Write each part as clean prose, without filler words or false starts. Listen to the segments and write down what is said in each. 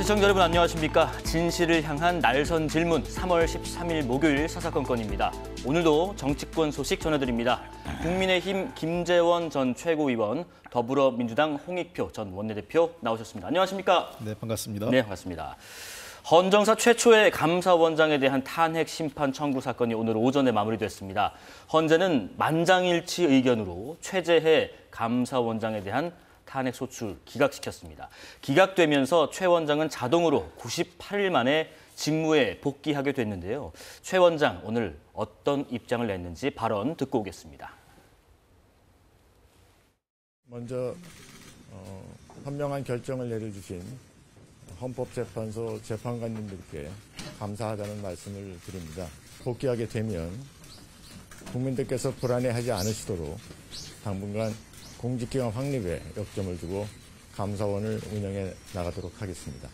시청자 여러분 안녕하십니까. 진실을 향한 날선 질문 3월 13일 목요일 사사건건입니다. 오늘도 정치권 소식 전해드립니다. 국민의힘 김재원 전 최고위원, 더불어민주당 홍익표 전 원내대표 나오셨습니다. 안녕하십니까. 네, 반갑습니다. 네, 반갑습니다. 헌정사 최초의 감사원장에 대한 탄핵 심판 청구 사건이 오늘 오전에 마무리됐습니다. 헌재는 만장일치 의견으로 최재해 감사원장에 대한 탄핵 소추 기각시켰습니다. 기각되면서 최 원장은 자동으로 98일 만에 직무에 복귀하게 됐는데요. 최 원장 오늘 어떤 입장을 냈는지 발언 듣고 오겠습니다. 먼저 현명한 결정을 내려주신 헌법재판소 재판관님들께 감사하다는 말씀을 드립니다. 복귀하게 되면 국민들께서 불안해하지 않으시도록 당분간 공직기관 확립에 역점을 두고 감사원을 운영해 나가도록 하겠습니다.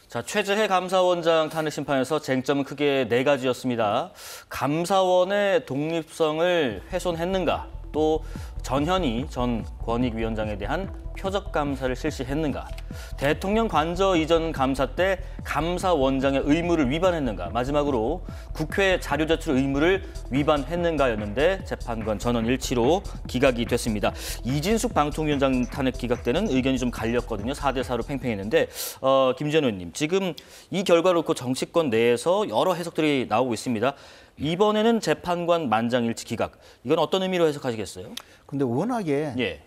자, 최재해 감사원장 탄핵 심판에서 쟁점은 크게 네 가지였습니다. 감사원의 독립성을 훼손했는가, 또 전현희 전 권익위원장에 대한 표적 감사를 실시했는가, 대통령 관저 이전 감사 때 감사원장의 의무를 위반했는가, 마지막으로 국회 자료 제출 의무를 위반했는가였는데 재판관 전원 일치로 기각이 됐습니다. 이진숙 방통위원장 탄핵 기각 때는 의견이 좀 갈렸거든요. 4대4로 팽팽했는데 김재원 의원님, 지금 이 결과를 놓고 정치권 내에서 여러 해석들이 나오고 있습니다. 이번에는 재판관 만장일치 기각, 이건 어떤 의미로 해석하시겠어요? 근데 워낙에 예.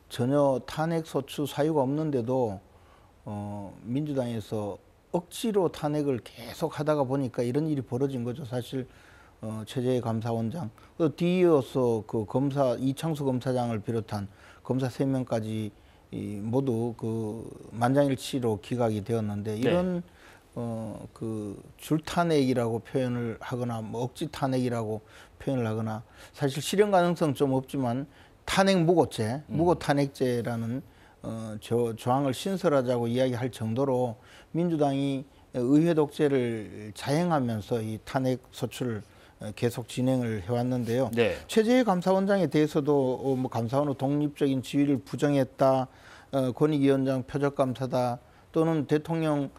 전혀 탄핵 소추 사유가 없는데도 민주당에서 억지로 탄핵을 계속 하다가 보니까 이런 일이 벌어진 거죠. 사실 최재해 감사원장, 뒤이어서 그 검사 이창수 검사장을 비롯한 검사 3명까지 모두 만장일치로 기각이 되었는데, 이런 줄탄핵이라고 표현을 하거나 억지 탄핵이라고 표현을 하거나, 사실 실현 가능성 좀 없지만 탄핵 무고죄, 무고탄핵죄라는 조항을 신설하자고 이야기할 정도로 민주당이 의회 독재를 자행하면서 이 탄핵 소추를 계속 진행을 해왔는데요. 네. 최재해 감사원장에 대해서도 감사원의 독립적인 지위를 부정했다, 권익위원장 표적감사다, 또는 대통령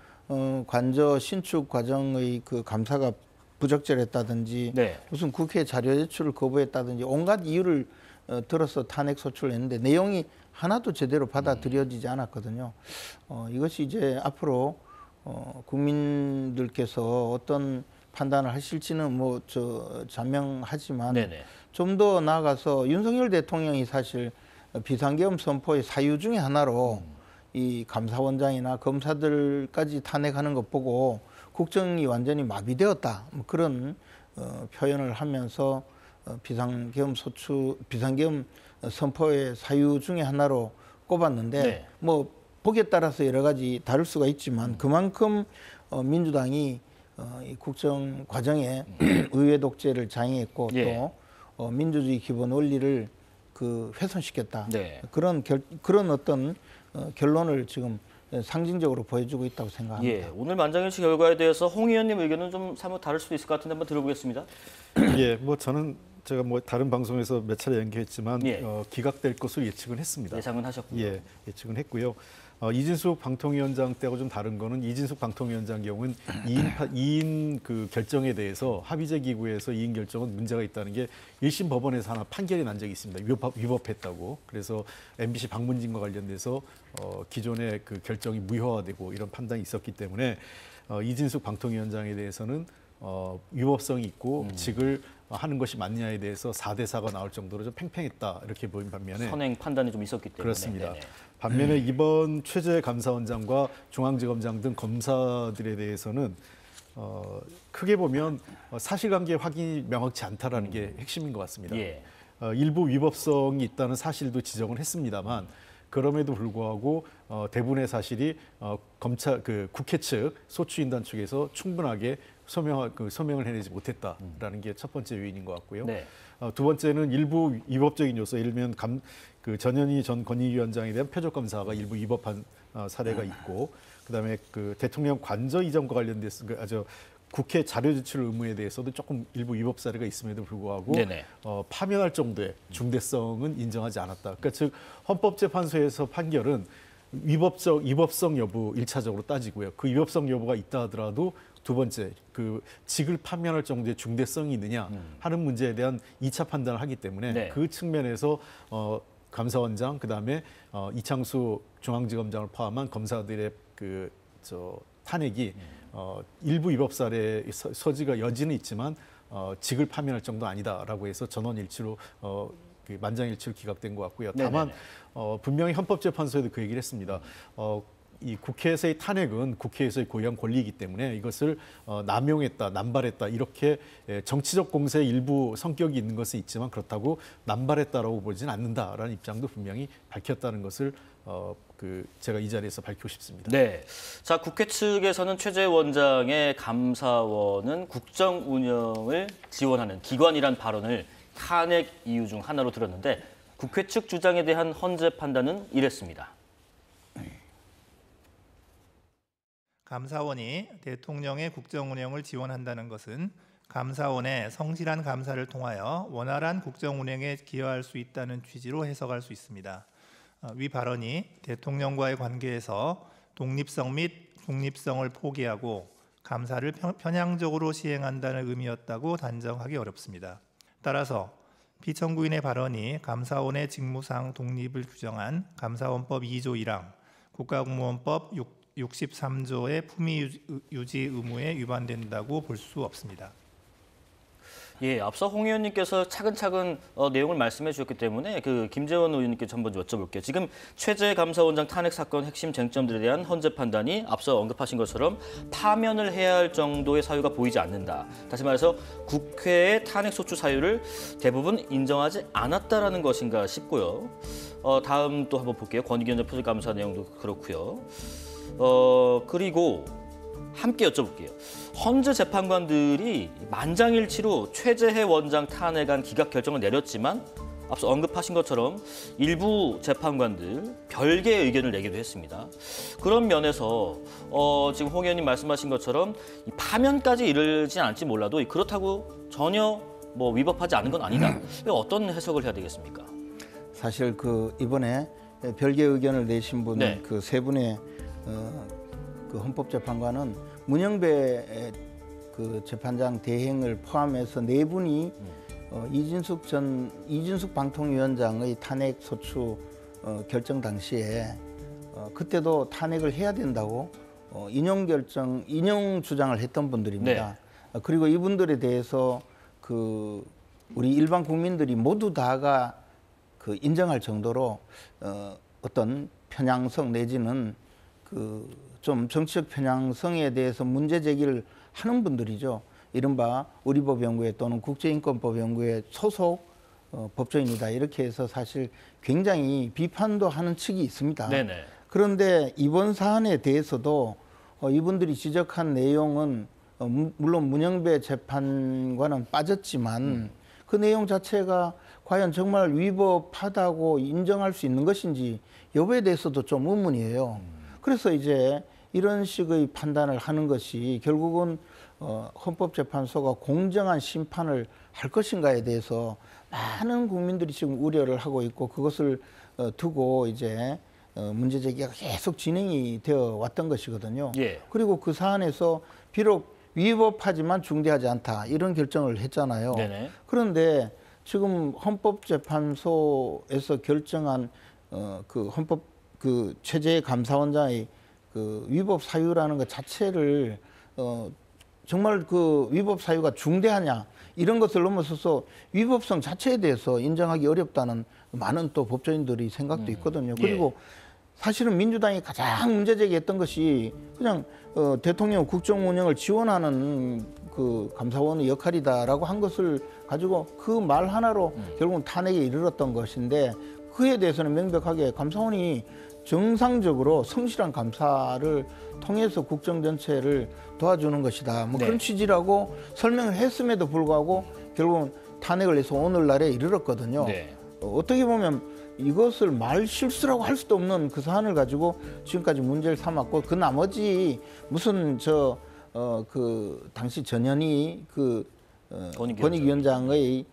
관저 신축 과정의 감사가 부적절했다든지, 네. 무슨 국회 자료 제출을 거부했다든지 온갖 이유를 들어서 탄핵 소추를 했는데 내용이 하나도 제대로 받아들여지지 않았거든요. 이것이 이제 앞으로 국민들께서 어떤 판단을 하실지는 자명하지만, 좀 더 나아가서 윤석열 대통령이 사실 비상계엄 선포의 사유 중에 하나로 이 감사원장이나 검사들까지 탄핵하는 것 보고 국정이 완전히 마비되었다, 그런 표현을 하면서 비상계엄 선포의 사유 중에 하나로 꼽았는데, 보기에 따라서 여러 가지 다를 수가 있지만 그만큼 민주당이 이 국정 과정에 의회 독재를 자행했고, 또 민주주의 기본 원리를 훼손시켰다, 그런 어떤 결론을 지금 상징적으로 보여주고 있다고 생각합니다. 예, 오늘 만장일치 결과에 대해서 홍 의원님 의견은 좀 사뭇 다를 수도 있을 것 같은데 한번 들어보겠습니다. 예, 저는 제가 다른 방송에서 몇 차례 연기했지만 기각될 것으로 예측은 했습니다. 예상은 하셨고요. 예, 예측은 했고요. 이진숙 방통위원장 때하고 좀 다른 거는, 이진숙 방통위원장 경우는 2인 결정에 대해서 합의제 기구에서 2인 결정은 문제가 있다는 게 1심 법원에서 하나 판결이 난 적이 있습니다. 위법했다고. 그래서 MBC 방문진과 관련돼서 기존의 결정이 무효화되고 이런 판단이 있었기 때문에 이진숙 방통위원장에 대해서는 위법성이 있고 직을 하는 것이 맞냐에 대해서 4대4가 나올 정도로 좀 팽팽했다, 이렇게 보인 반면에 선행 판단이 좀 있었기 때문에. 그렇습니다. 네네. 반면에 이번 최재해 감사원장과 중앙지검장 등 검사들에 대해서는 크게 보면 사실관계 확인이 명확치 않다라는 게 핵심인 것 같습니다. 일부 위법성이 있다는 사실도 지적을 했습니다만, 그럼에도 불구하고 대부분의 사실이 국회 측 소추인단 측에서 충분하게 소명을 해내지 못했다라는 게 첫 번째 요인인 것 같고요. 두 번째는 일부 위법적인 요소, 예를 들면 전현희 전 권익위원장에 대한 표적 감사가 일부 위법한 사례가 있고, 그다음에 대통령 관저 이전과 관련돼서 국회 자료 제출 의무에 대해서도 조금 일부 위법 사례가 있음에도 불구하고 파면할 정도의 중대성은 인정하지 않았다. 그러니까 즉 헌법재판소에서 판결은 위법성 여부 1차적으로 따지고요. 그 위법성 여부가 있다 하더라도 두 번째, 그 직을 파면할 정도의 중대성이 있느냐 하는 문제에 대한 2차 판단을 하기 때문에 네. 그 측면에서 감사원장, 그다음에 이창수 중앙지검장을 포함한 검사들의 탄핵이 일부 위법 사례의 소지가 여지는 있지만 직을 파면할 정도 아니다라고 해서 전원일치로 만장일치로 기각된 것 같고요. 다만 분명히 헌법재판소에도 그 얘기를 했습니다. 이 국회에서의 탄핵은 국회에서의 고유한 권리이기 때문에 이것을 남용했다, 남발했다 이렇게 정치적 공세의 일부 성격이 있는 것은 있지만 그렇다고 남발했다라고 보지는 않는다라는 입장도 분명히 밝혔다는 것을 제가 이 자리에서 밝히고 싶습니다. 네, 자 국회 측에서는 최재 원장의 감사원은 국정 운영을 지원하는 기관이란 발언을 탄핵 이유 중 하나로 들었는데 국회 측 주장에 대한 헌재 판단은 이랬습니다. 감사원이 대통령의 국정 운영을 지원한다는 것은 감사원의 성실한 감사를 통하여 원활한 국정 운영에 기여할 수 있다는 취지로 해석할 수 있습니다. 위 발언이 대통령과의 관계에서 독립성 및 중립성을 포기하고 감사를 편향적으로 시행한다는 의미였다고 단정하기 어렵습니다. 따라서 피청구인의 발언이 감사원의 직무상 독립을 규정한 감사원법 2조 1항, 국가공무원법 63조의 품위 유지 의무에 위반된다고 볼 수 없습니다. 예, 앞서 홍 의원님께서 차근차근 내용을 말씀해 주셨기 때문에 김재원 의원님께 한번 여쭤볼게요. 지금 최재 감사원장 탄핵 사건 핵심 쟁점들에 대한 헌재 판단이 앞서 언급하신 것처럼 파면을 해야 할 정도의 사유가 보이지 않는다. 다시 말해서 국회의 탄핵 소추 사유를 대부분 인정하지 않았다라는 것인가 싶고요. 다음 또 한번 볼게요. 권익위원 표절감사 내용도 그렇고요. 그리고 함께 여쭤볼게요. 헌재 재판관들이 만장일치로 최재해 원장 탄핵안 기각 결정을 내렸지만 앞서 언급하신 것처럼 일부 재판관들 별개의 의견을 내기도 했습니다. 그런 면에서 지금 홍 의원님 말씀하신 것처럼 이 파면까지 이르진 않을지 몰라도 그렇다고 전혀 위법하지 않은 건 아니다. 어떤 해석을 해야 되겠습까? 사실 이번에 별개 의견을 내신 분 네. 세 분의 헌법재판관은 문영배 재판장 대행을 포함해서 네 분이 이진숙 방통위원장의 탄핵 소추 결정 당시에 그때도 탄핵을 해야 된다고 인용 주장을 했던 분들입니다. 네. 그리고 이분들에 대해서 우리 일반 국민들이 모두 다가 인정할 정도로 어떤 편향성 내지는 좀 정치적 편향성에 대해서 문제 제기를 하는 분들이죠. 이른바 우리법연구회 또는 국제인권법연구회 소속 법조인이다. 이렇게 해서 사실 굉장히 비판도 하는 측이 있습니다. 네네. 그런데 이번 사안에 대해서도 이분들이 지적한 내용은 물론 문영배 재판관은 빠졌지만 그 내용 자체가 과연 정말 위법하다고 인정할 수 있는 것인지 여부에 대해서도 좀 의문이에요. 그래서 이제 이런 식의 판단을 하는 것이 결국은 헌법재판소가 공정한 심판을 할 것인가에 대해서 많은 국민들이 지금 우려를 하고 있고 그것을 두고 이제 문제 제기가 계속 진행이 되어 왔던 것이거든요. 예. 그리고 그 사안에서 비록 위법하지만 중대하지 않다 이런 결정을 했잖아요. 네네. 그런데 지금 헌법재판소에서 결정한 최재 감사원장의 위법 사유라는 것 자체를 정말 위법 사유가 중대하냐 이런 것을 넘어서서 위법성 자체에 대해서 인정하기 어렵다는 많은 또 법조인들이 생각도 있거든요. 그리고 사실은 민주당이 가장 문제 제기했던 것이 그냥 대통령 국정 운영을 지원하는 감사원의 역할이다라고 한 것을 가지고 그 말 하나로 결국은 탄핵에 이르렀던 것인데 그에 대해서는 명백하게 감사원이 정상적으로 성실한 감사를 통해서 국정 전체를 도와주는 것이다. 그런 취지라고 설명을 했음에도 불구하고 결국은 탄핵을 해서 오늘날에 이르렀거든요. 네. 어떻게 보면 이것을 말 실수라고 할 수도 없는 그 사안을 가지고 지금까지 문제를 삼았고 그 나머지 무슨 당시 전현희 권익위원장의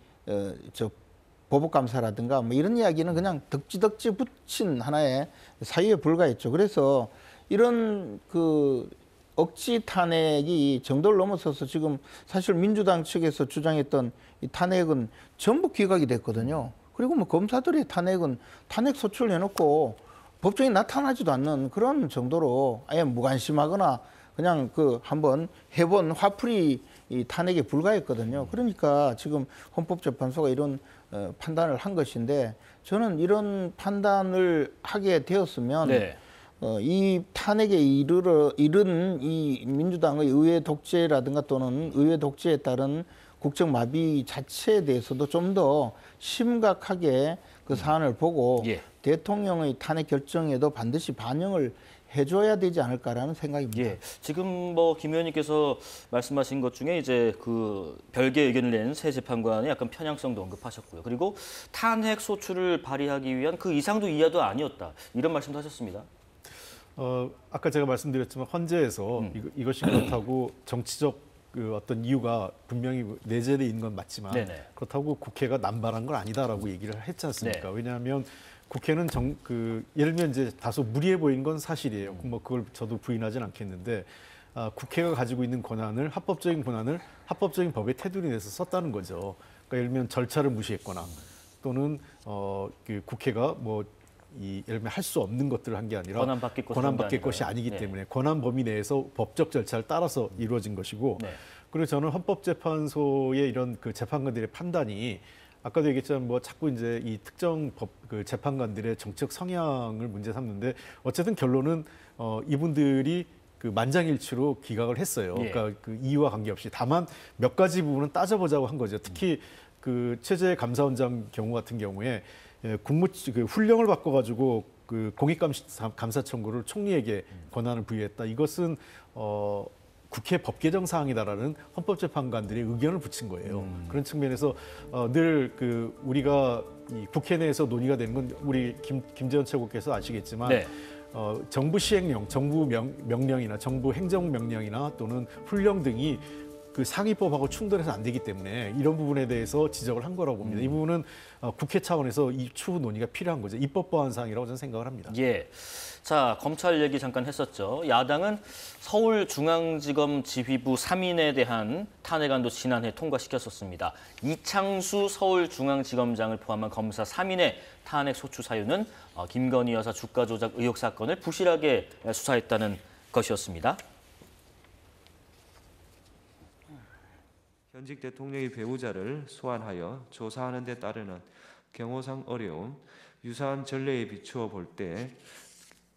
보복감사라든가 뭐 이런 이야기는 그냥 덕지덕지 붙인 하나의 사유에 불과했죠. 그래서 이런 그 억지 탄핵이 정도를 넘어서서 지금 사실 민주당 측에서 주장했던 이 탄핵은 전부 기각이 됐거든요. 그리고 뭐 검사들의 탄핵은 탄핵 소추해놓고 법정에 나타나지도 않는 그런 정도로 아예 무관심하거나 그냥 그 한번 해본 화풀이 이 탄핵에 불과했거든요. 그러니까 지금 헌법재판소가 이런 판단을 한 것인데 저는 이런 판단을 하게 되었으면 네. 이 탄핵에 이른 이 민주당의 의회 독재라든가 또는 의회 독재에 따른 국정 마비 자체에 대해서도 좀 더 심각하게 그 사안을 보고 예. 대통령의 탄핵 결정에도 반드시 반영을 해줘야 되지 않을까라는 생각입니다. 예. 지금 뭐 김 의원님께서 말씀하신 것 중에 이제 그 별개 의견을 낸 새 재판관의 약간 편향성도 언급하셨고요. 그리고 탄핵 소추를 발의하기 위한 그 이상도 이하도 아니었다. 이런 말씀도 하셨습니다. 아까 제가 말씀드렸지만 헌재에서 이것이 그렇다고 정치적 그 어떤 이유가 분명히 내재되어 있는 건 맞지만 네네. 그렇다고 국회가 남발한 건 아니다라고 얘기를 했지 않습니까? 네. 왜냐하면 국회는 예를 들면 이제 다소 무리해 보이는 건 사실이에요. 뭐 그걸 저도 부인하진 않겠는데 국회가 가지고 있는 권한을 합법적인 합법적인 법의 테두리 내에서 썼다는 거죠. 그러니까 예를 들면 절차를 무시했거나 또는 그 국회가 뭐 예를 들면 할 수 없는 것들을 한 게 아니라 권한받길 것이 아니기 때문에 권한 범위 내에서 법적 절차를 따라서 이루어진 것이고 네. 그리고 저는 헌법재판소의 이런 그 재판관들의 판단이 아까도 얘기했지만 뭐 자꾸 이제 이 특정 그 재판관들의 정책 성향을 문제 삼는데 어쨌든 결론은 이분들이 그 만장일치로 기각을 했어요. 예. 그러니까 그 이유와 관계없이 다만 몇 가지 부분은 따져보자고 한 거죠. 특히 그 최재 감사원장 경우 같은 경우에 그 훈령을 바꿔가지고 그 공익감사 청구를 총리에게 권한을 부여했다. 이것은 국회 법 개정 사항이다라는 헌법재판관들의 의견을 붙인 거예요. 그런 측면에서 늘 그 우리가 이 국회 내에서 논의가 되는 건 우리 김재원 최고께서 아시겠지만 네. 정부 시행령, 정부 명령이나 정부 행정명령이나 또는 훈령 등이 그 상위법하고 충돌해서 안 되기 때문에 이런 부분에 대해서 지적을 한 거라고 봅니다. 이 부분은 국회 차원에서 이 추후 논의가 필요한 거죠. 입법 보완 사항이라고 저는 생각을 합니다. 예. 자, 검찰 얘기 잠깐 했었죠. 야당은 서울중앙지검 지휘부 3인에 대한 탄핵안도 지난해 통과시켰었습니다. 이창수 서울중앙지검장을 포함한 검사 3인의 탄핵 소추 사유는 김건희 여사 주가 조작 의혹 사건을 부실하게 수사했다는 것이었습니다. 현직 대통령의 배우자를 소환하여 조사하는 데 따르는 경호상 어려움, 유사한 전례에 비추어 볼 때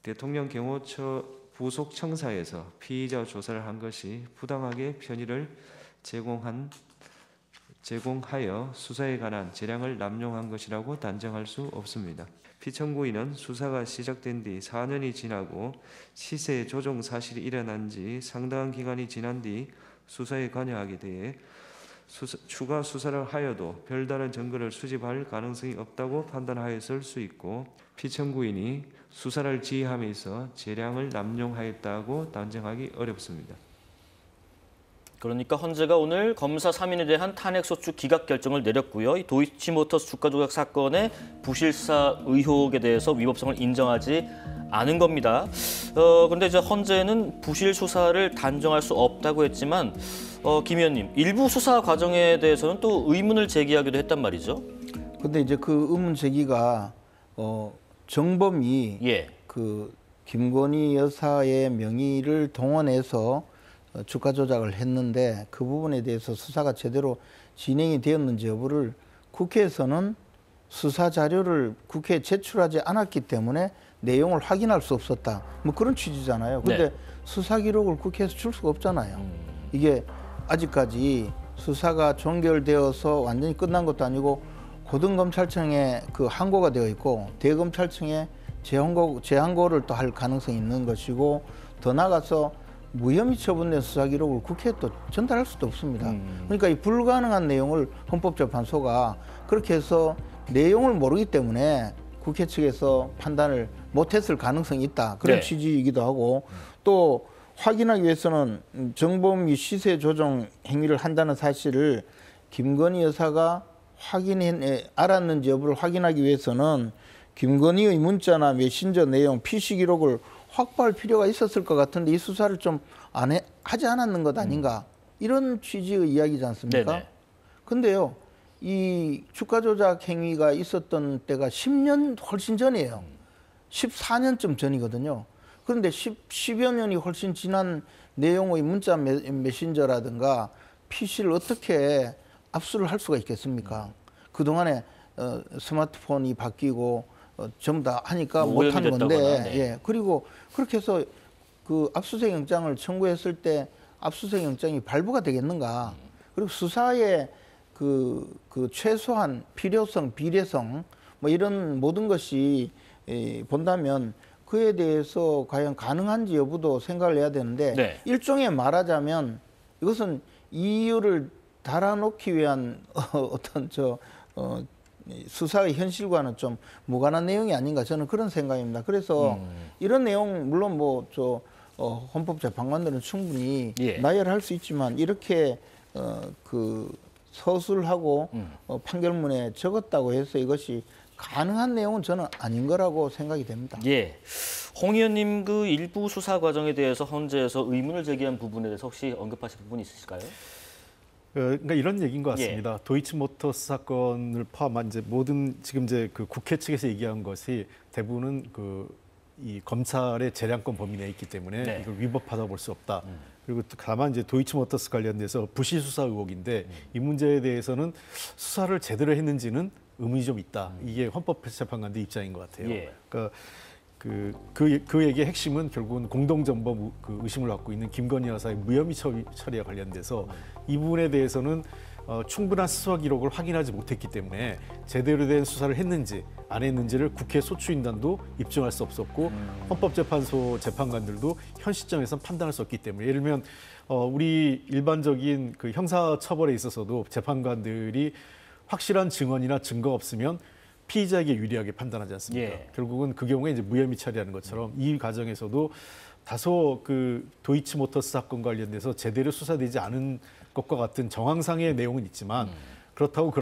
대통령 경호처 부속 청사에서 피의자 조사를 한 것이 부당하게 편의를 제공하여 수사에 관한 재량을 남용한 것이라고 단정할 수 없습니다. 피청구인은 수사가 시작된 뒤 4년이 지나고 시세 조정 사실이 일어난 지 상당한 기간이 지난 뒤 수사에 관여하게 돼 추가 수사를 하여도 별다른 증거를 수집할 가능성이 없다고 판단하였을 수 있고 피청구인이 수사를 지휘하면서 재량을 남용하였다고 단정하기 어렵습니다. 그러니까 헌재가 오늘 검사 3인에 대한 탄핵소추 기각 결정을 내렸고요. 이 도이치모터스 주가 조작 사건의 부실 수사 의혹에 대해서 위법성을 인정하지 않은 겁니다. 그런데 이제 헌재는 부실 수사를 단정할 수 없다고 했지만 김 의원님, 일부 수사 과정에 대해서는 또 의문을 제기하기도 했단 말이죠. 근데 이제 그 의문 제기가 정범이 예. 그 김건희 여사의 명의를 동원해서 주가 조작을 했는데 그 부분에 대해서 수사가 제대로 진행이 되었는지 여부를 국회에서는 수사 자료를 국회에 제출하지 않았기 때문에 내용을 확인할 수 없었다. 뭐 그런 취지잖아요. 근데 네. 수사 기록을 국회에서 줄 수가 없잖아요. 이게 아직까지 수사가 종결되어서 완전히 끝난 것도 아니고 고등검찰청에 그 항고가 되어 있고 대검찰청에 재항고를 또 할 가능성이 있는 것이고 더 나아가서 무혐의 처분된 수사 기록을 국회에 또 전달할 수도 없습니다. 그러니까 이 불가능한 내용을 헌법재판소가 그렇게 해서 내용을 모르기 때문에 국회 측에서 판단을 못했을 가능성이 있다. 그런 네. 취지이기도 하고 또 확인하기 위해서는 정범이 시세 조정 행위를 한다는 사실을 김건희 여사가 알았는지 여부를 확인하기 위해서는 김건희의 문자나 메신저 내용, PC 기록을 확보할 필요가 있었을 것 같은데 이 수사를 좀 하지 않았는 것 아닌가 이런 취지의 이야기지 않습니까? 네네. 근데요, 이 주가 조작 행위가 있었던 때가 10년 훨씬 전이에요. 14년쯤 전이거든요. 그런데 10여 년이 훨씬 지난 내용의 문자 메신저라든가 PC를 어떻게 압수를 할 수가 있겠습니까? 그동안에 스마트폰이 바뀌고 전부 다 하니까 뭐 못한 건데, 네. 예. 그리고 그렇게 해서 그 압수수색 영장을 청구했을 때 압수수색 영장이 발부가 되겠는가? 그리고 수사의 그 최소한 필요성, 비례성 뭐 이런 모든 것이 본다면 그에 대해서 과연 가능한지 여부도 생각을 해야 되는데 네. 일종의 말하자면 이것은 이유를 달아놓기 위한 어떤 수사의 현실과는 좀 무관한 내용이 아닌가 저는 그런 생각입니다. 그래서 이런 내용 물론 헌법재판관들은 충분히 예. 나열할 수 있지만 이렇게 서술하고 판결문에 적었다고 해서 이것이 가능한 내용은 저는 아닌 거라고 생각이 됩니다. 예. 홍 의원님 그 일부 수사 과정에 대해서 헌재에서 의문을 제기한 부분에 대해서 혹시 언급하실 부분이 있으실까요? 그러니까 이런 얘기인 것 예. 같습니다. 도이치모터스 사건을 포함한 이제 모든 지금 이제 그 국회 측에서 얘기한 것이 대부분은 이 검찰의 재량권 범위 내에 있기 때문에 네. 이걸 위법하다고 볼 수 없다. 그리고 다만 이제 도이치모터스 관련돼서 부실 수사 의혹인데 이 문제에 대해서는 수사를 제대로 했는지는 의문이 좀 있다. 이게 헌법재판관들 입장인 것 같아요. 예. 그러니까 그 얘기의 핵심은 결국은 공동정범 의심을 갖고 있는 김건희 여사의 무혐의 처리와 관련돼서 이 부분에 대해서는 충분한 수사 기록을 확인하지 못했기 때문에 제대로 된 수사를 했는지 안 했는지를 국회 소추인단도 입증할 수 없었고 헌법재판소 재판관들도 현 시점에서는 판단할 수 없기 때문에 예를 들면 우리 일반적인 그 형사처벌에 있어서도 재판관들이 확실한 증언이나 증거가 없으면 피의자에게 유리하게 판단하지 않습니까? 예. 결국은 그 경우에 이제 무혐의 처리하는 것처럼 이 과정에서도 다소 그 도이치모터스 사건 관련돼서 제대로 수사되지 않은 것과 같은 정황상의 내용은 있지만 그렇다고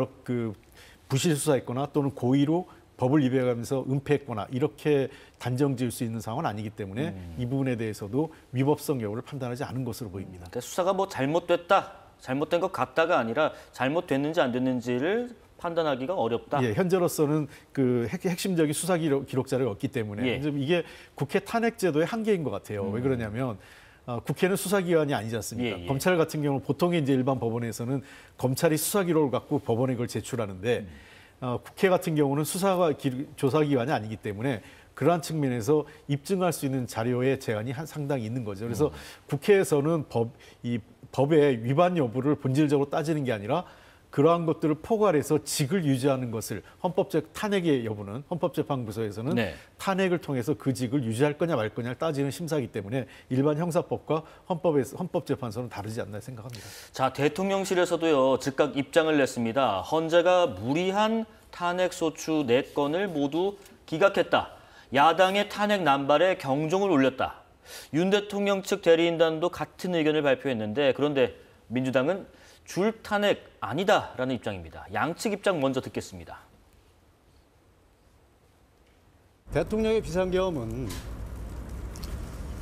부실 수사했거나 또는 고의로 법을 위배하면서 은폐했거나 이렇게 단정 지을 수 있는 상황은 아니기 때문에 이 부분에 대해서도 위법성 여부를 판단하지 않은 것으로 보입니다. 그러니까 수사가 뭐 잘못된 것 같다가 아니라 잘못됐는지 안 됐는지를 판단하기가 어렵다. 예, 현재로서는 그 핵심적인 수사 기록 자료가 없기 때문에 예. 이게 국회 탄핵 제도의 한계인 것 같아요. 왜 그러냐면 국회는 수사기관이 아니지 않습니까? 예, 예. 검찰 같은 경우는 보통의 이제 일반 법원에서는 검찰이 수사 기록을 갖고 법원에 그걸 제출하는데 국회 같은 경우는 조사기관이 아니기 때문에 그러한 측면에서 입증할 수 있는 자료의 제한이 상당히 있는 거죠. 그래서 국회에서는 법의 위반 여부를 본질적으로 따지는 게 아니라 그러한 것들을 포괄해서 직을 유지하는 것을 탄핵의 여부는 헌법재판소에서는 네. 탄핵을 통해서 그 직을 유지할 거냐 말 거냐를 따지는 심사이기 때문에 일반 형사법과 헌법재판소는 다르지 않나 생각합니다. 자, 대통령실에서도요 즉각 입장을 냈습니다. 헌재가 무리한 탄핵 소추 4건을 모두 기각했다. 야당의 탄핵 난발에 경종을 울렸다. 윤 대통령 측 대리인단도 같은 의견을 발표했는데 그런데 민주당은 줄 탄핵 아니다라는 입장입니다. 양측 입장 먼저 듣겠습니다. 대통령의 비상계엄은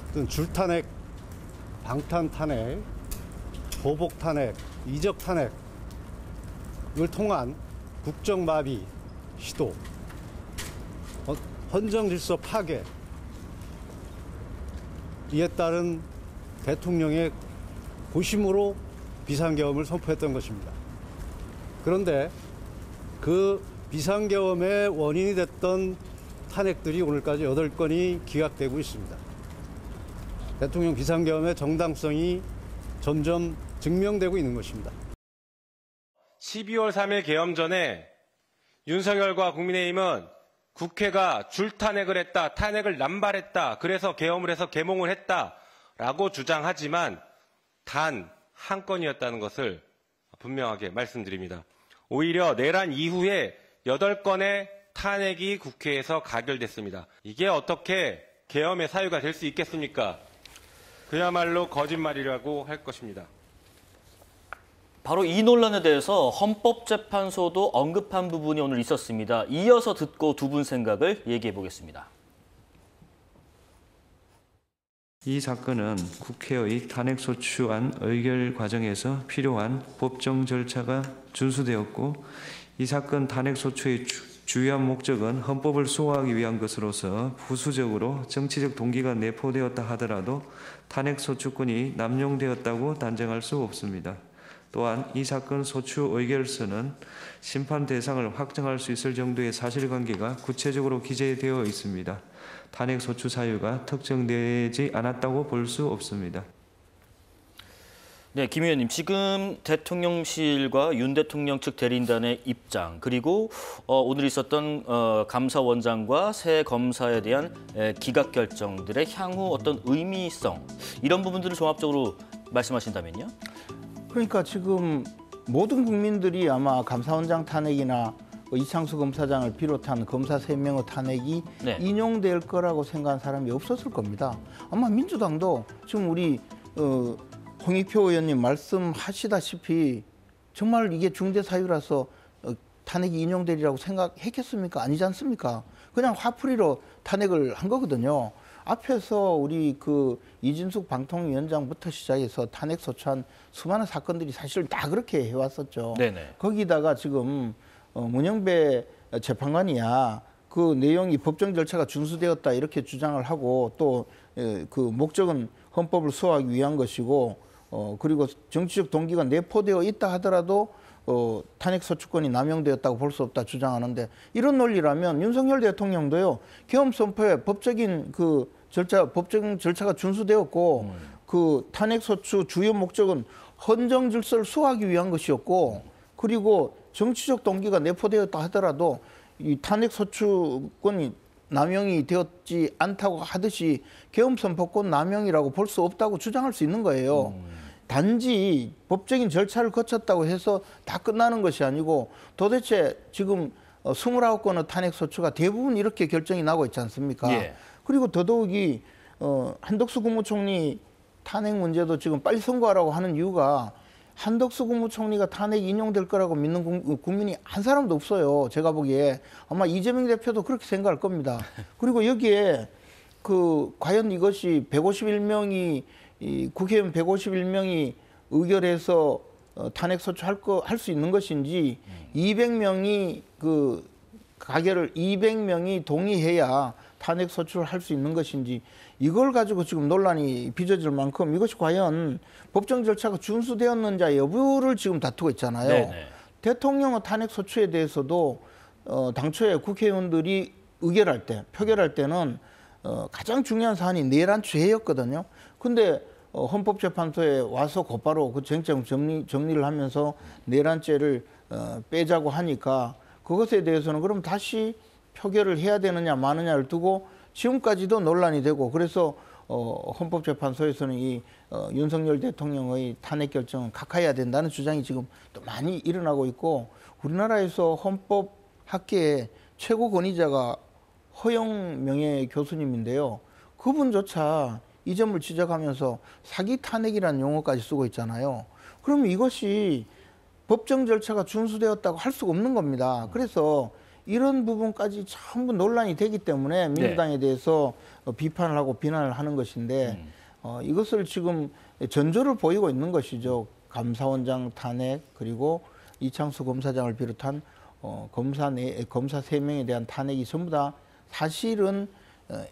어떤 줄 탄핵, 방탄 탄핵, 보복 탄핵, 이적 탄핵을 통한 국정 마비 시도, 헌정 질서 파괴, 이에 따른 대통령의 고심으로 비상계엄을 선포했던 것입니다. 그런데 그 비상계엄의 원인이 됐던 탄핵들이 오늘까지 8건이 기각되고 있습니다. 대통령 비상계엄의 정당성이 점점 증명되고 있는 것입니다. 12월 3일 계엄 전에 윤석열과 국민의힘은 국회가 줄탄핵을 했다, 탄핵을 남발했다, 그래서 계엄을 해서 계몽을 했다라고 주장하지만 단 한 건이었다는 것을 분명하게 말씀드립니다. 오히려 내란 이후에 8건의 탄핵이 국회에서 가결됐습니다. 이게 어떻게 계엄의 사유가 될 수 있겠습니까? 그야말로 거짓말이라고 할 것입니다. 바로 이 논란에 대해서 헌법재판소도 언급한 부분이 오늘 있었습니다. 이어서 듣고 두 분 생각을 얘기해 보겠습니다. 이 사건은 국회의 탄핵소추안 의결 과정에서 필요한 법정 절차가 준수되었고 이 사건 탄핵소추의 주요한 목적은 헌법을 수호하기 위한 것으로서 부수적으로 정치적 동기가 내포되었다 하더라도 탄핵소추권이 남용되었다고 단정할 수 없습니다. 또한 이 사건 소추 의결서는 심판 대상을 확정할 수 있을 정도의 사실관계가 구체적으로 기재되어 있습니다. 탄핵 소추 사유가 특정되지 않았다고 볼 수 없습니다. 네, 김 의원님, 지금 대통령실과 윤 대통령 측 대리인단의 입장, 그리고 오늘 있었던 감사원장과 새 검사에 대한 기각 결정들의 향후 어떤 의미성, 이런 부분들을 종합적으로 말씀하신다면요? 그러니까 지금 모든 국민들이 아마 감사원장 탄핵이나 이창수 검사장을 비롯한 검사 3명의 탄핵이 네. 인용될 거라고 생각한 사람이 없었을 겁니다. 아마 민주당도 지금 우리 홍익표 의원님 말씀하시다시피 정말 이게 중대 사유라서 탄핵이 인용되리라고 생각했겠습니까? 아니지 않습니까? 그냥 화풀이로 탄핵을 한 거거든요. 앞에서 우리 이진숙 방통위원장부터 시작해서 탄핵 소추한 수많은 사건들이 사실 다 그렇게 해왔었죠. 네네. 거기다가 지금 문영배 재판관이야 그 내용이 법정 절차가 준수되었다 이렇게 주장을 하고 또 그 목적은 헌법을 수호하기 위한 것이고 그리고 정치적 동기가 내포되어 있다 하더라도 탄핵 소추권이 남용되었다고 볼 수 없다 주장하는데 이런 논리라면 윤석열 대통령도요 계엄 선포에 법적인 법정 절차가 준수되었고 그 탄핵 소추 주요 목적은 헌정 질서를 수호하기 위한 것이었고 그리고 정치적 동기가 내포되었다 하더라도 이 탄핵 소추권이 남용이 되었지 않다고 하듯이 계엄 선포권 남용이라고 볼 수 없다고 주장할 수 있는 거예요. 단지 법적인 절차를 거쳤다고 해서 다 끝나는 것이 아니고 도대체 지금 29건의 탄핵 소추가 대부분 이렇게 결정이 나고 있지 않습니까? 예. 그리고 더더욱이 한덕수 국무총리 탄핵 문제도 지금 빨리 선고하라고 하는 이유가 한덕수 국무총리가 탄핵 인용될 거라고 믿는 국민이 한 사람도 없어요. 제가 보기에 아마 이재명 대표도 그렇게 생각할 겁니다. 그리고 여기에 과연 이것이 151명이 국회의원 151명이 의결해서 탄핵 소추할 수 있는 것인지 200명이 가결을 200명이 동의해야 탄핵 소추를 할 수 있는 것인지 이걸 가지고 지금 논란이 빚어질 만큼 이것이 과연 법정 절차가 준수되었는지 여부를 지금 다투고 있잖아요. 네네. 대통령의 탄핵 소추에 대해서도 당초에 국회의원들이 의결할 때, 표결할 때는 가장 중요한 사안이 내란 죄였거든요. 근데 헌법재판소에 와서 곧바로 그 쟁점 정리를 하면서 내란죄를 빼자고 하니까 그것에 대해서는 그럼 다시 표결을 해야 되느냐 마느냐를 두고 지금까지도 논란이 되고 그래서 헌법재판소에서는 이 윤석열 대통령의 탄핵 결정은 각하해야 된다는 주장이 지금 또 많이 일어나고 있고 우리나라에서 헌법학계의 최고 권위자가 허영 명예 교수님인데요. 그분조차 이 점을 지적하면서 사기 탄핵이라는 용어까지 쓰고 있잖아요. 그러면 이것이 법정 절차가 준수되었다고 할 수가 없는 겁니다. 그래서 이런 부분까지 전부 논란이 되기 때문에 민주당에 대해서 비판을 하고 비난을 하는 것인데 이것을 지금 전조를 보이고 있는 것이죠. 감사원장 탄핵 그리고 이창수 검사장을 비롯한 검사 3명에 대한 탄핵이 전부 다 사실은